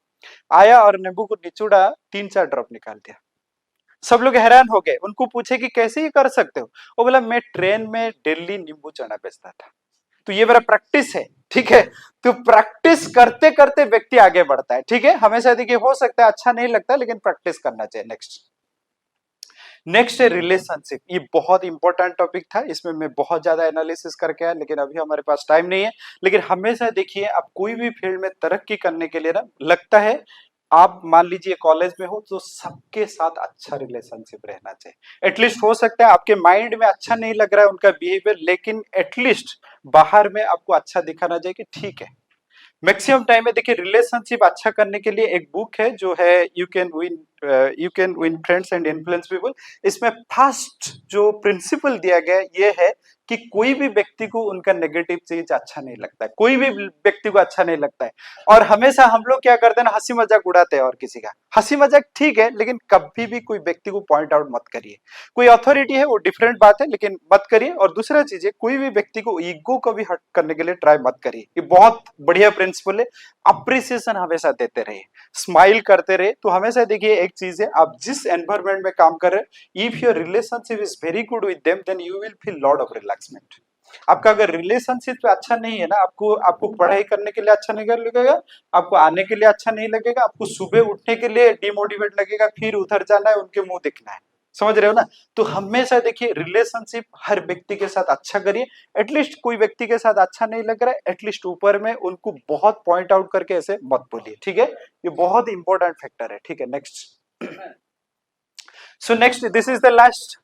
आया और नींबू को निचोड़ा, 3-4 ड्रॉप निकाल दिया। सब लोग हैरान हो गए, उनको पूछे कि कैसे ये कर सकते हो, वो बोला मैं ट्रेन में दिल्ली नींबू चना बेचता था, तो ये मेरा प्रैक्टिस है, ठीक है। तो प्रैक्टिस करते करते व्यक्ति आगे बढ़ता है, ठीक है। हमेशा देखिए हो सकता है अच्छा नहीं लगता, लेकिन प्रैक्टिस करना चाहिए। नेक्स्ट है रिलेशनशिप, ये बहुत इंपॉर्टेंट टॉपिक था, इसमें मैं बहुत ज्यादा एनालिसिस करके आया, लेकिन अभी हमारे पास टाइम नहीं है। लेकिन हमेशा देखिए, आप कोई भी फील्ड में तरक्की करने के लिए ना, लगता है आप मान लीजिए कॉलेज में हो तो सबके साथ अच्छा रिलेशनशिप रहना चाहिए। एटलीस्ट हो सकता है आपके माइंड में अच्छा नहीं लग रहा है उनका बिहेवियर, लेकिन एटलीस्ट बाहर में आपको अच्छा दिखाना चाहिए कि ठीक है। मैक्सिमम टाइम में देखिए रिलेशनशिप अच्छा करने के लिए एक बुक है जो है you can win friends and influence people. इसमें फर्स्ट जो प्रिंसिपल दिया गया ये है कि कोई भी व्यक्ति को उनका नेगेटिव चीज अच्छा नहीं लगता है, कोई भी व्यक्ति को अच्छा नहीं लगता है। और हमेशा हम लोग क्या करते हैं ना, हंसी मजाक उड़ाते हैं, और किसी का हंसी मजाक ठीक है, लेकिन कभी भी कोई व्यक्ति को पॉइंट आउट मत करिए। कोई अथॉरिटी है वो डिफरेंट बात है, लेकिन मत करिए। और दूसरा चीज है, कोई भी व्यक्ति को ईगो को भी हट करने के लिए ट्राई मत करिए, ये बहुत बढ़िया प्रिंसिपल है। अप्रिसिएशन हमेशा देते रहिए, स्माइल करते रहे। तो हमेशा देखिए एक चीज है, आप जिस एनवायरमेंट में काम कर रहे हैं, if your relationship is very good with them, then you will feel lot of relaxment. आपका अगर रिलेशनशिप अच्छा नहीं है ना, आपको पढ़ाई करने के लिए अच्छा नहीं लगेगा, आपको आने के लिए अच्छा नहीं लगेगा, आपको सुबह उठने के लिए डिमोटिवेट लगेगा, फिर उधर जाना है, उनके मुंह दिखना है। समझ रहे हो ना? तो हमेशा देखिए रिलेशनशिप हर व्यक्ति के साथ अच्छा करिए। एटलीस्ट कोई व्यक्ति के साथ अच्छा नहीं लग रहा है, एटलीस्ट ऊपर में उनको बहुत पॉइंट आउट करके ऐसे मत बोलिए, ठीक है। ये बहुत इंपॉर्टेंट फैक्टर है, ठीक है। Next, so next, this is the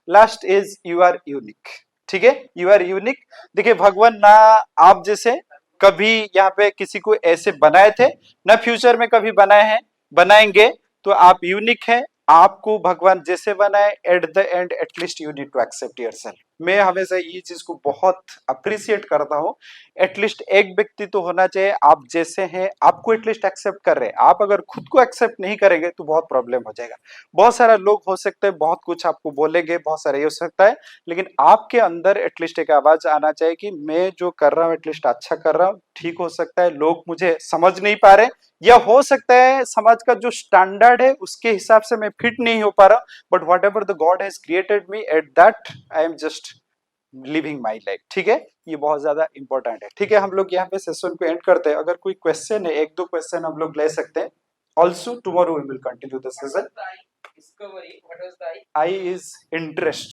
last is you are unique, ठीक है। You are unique. देखिए भगवान ना आप जैसे कभी यहाँ पे किसी को ऐसे बनाए थे, ना फ्यूचर में कभी बनाए हैं, बनाएंगे। तो आप यूनिक है, आपको भगवान जैसे बनाए, at the end at least you need to accept yourself. मैं हमेशा ये चीज को बहुत अप्रिशिएट करता हूँ। एटलीस्ट एक व्यक्ति तो होना चाहिए, आप जैसे हैं आपको एटलीस्ट एक्सेप्ट कर रहे हैं। आप अगर खुद को एक्सेप्ट नहीं करेंगे तो बहुत प्रॉब्लम हो जाएगा। बहुत सारा लोग हो सकते हैं, बहुत कुछ आपको बोलेंगे, बहुत सारा ये हो सकता है, लेकिन आपके अंदर एटलीस्ट एक आवाज आना चाहिए कि मैं जो कर रहा हूँ एटलीस्ट अच्छा कर रहा हूँ। ठीक हो सकता है लोग मुझे समझ नहीं पा रहे, या हो सकता है समाज का जो स्टैंडर्ड है उसके हिसाब से मैं फिट नहीं हो पा रहा, but what ever the god has created me, at that I am just living my life, ठीक है। ये बहुत ज्यादा इंपॉर्टेंट है, ठीक है। हम लोग यहाँ पे सेशन को एंड करते हैं। अगर कोई क्वेश्चन है, 1-2 क्वेश्चन हम लोग ले सकते हैं। Also tomorrow we will continue the session. Discovery, what was the I? I is interest.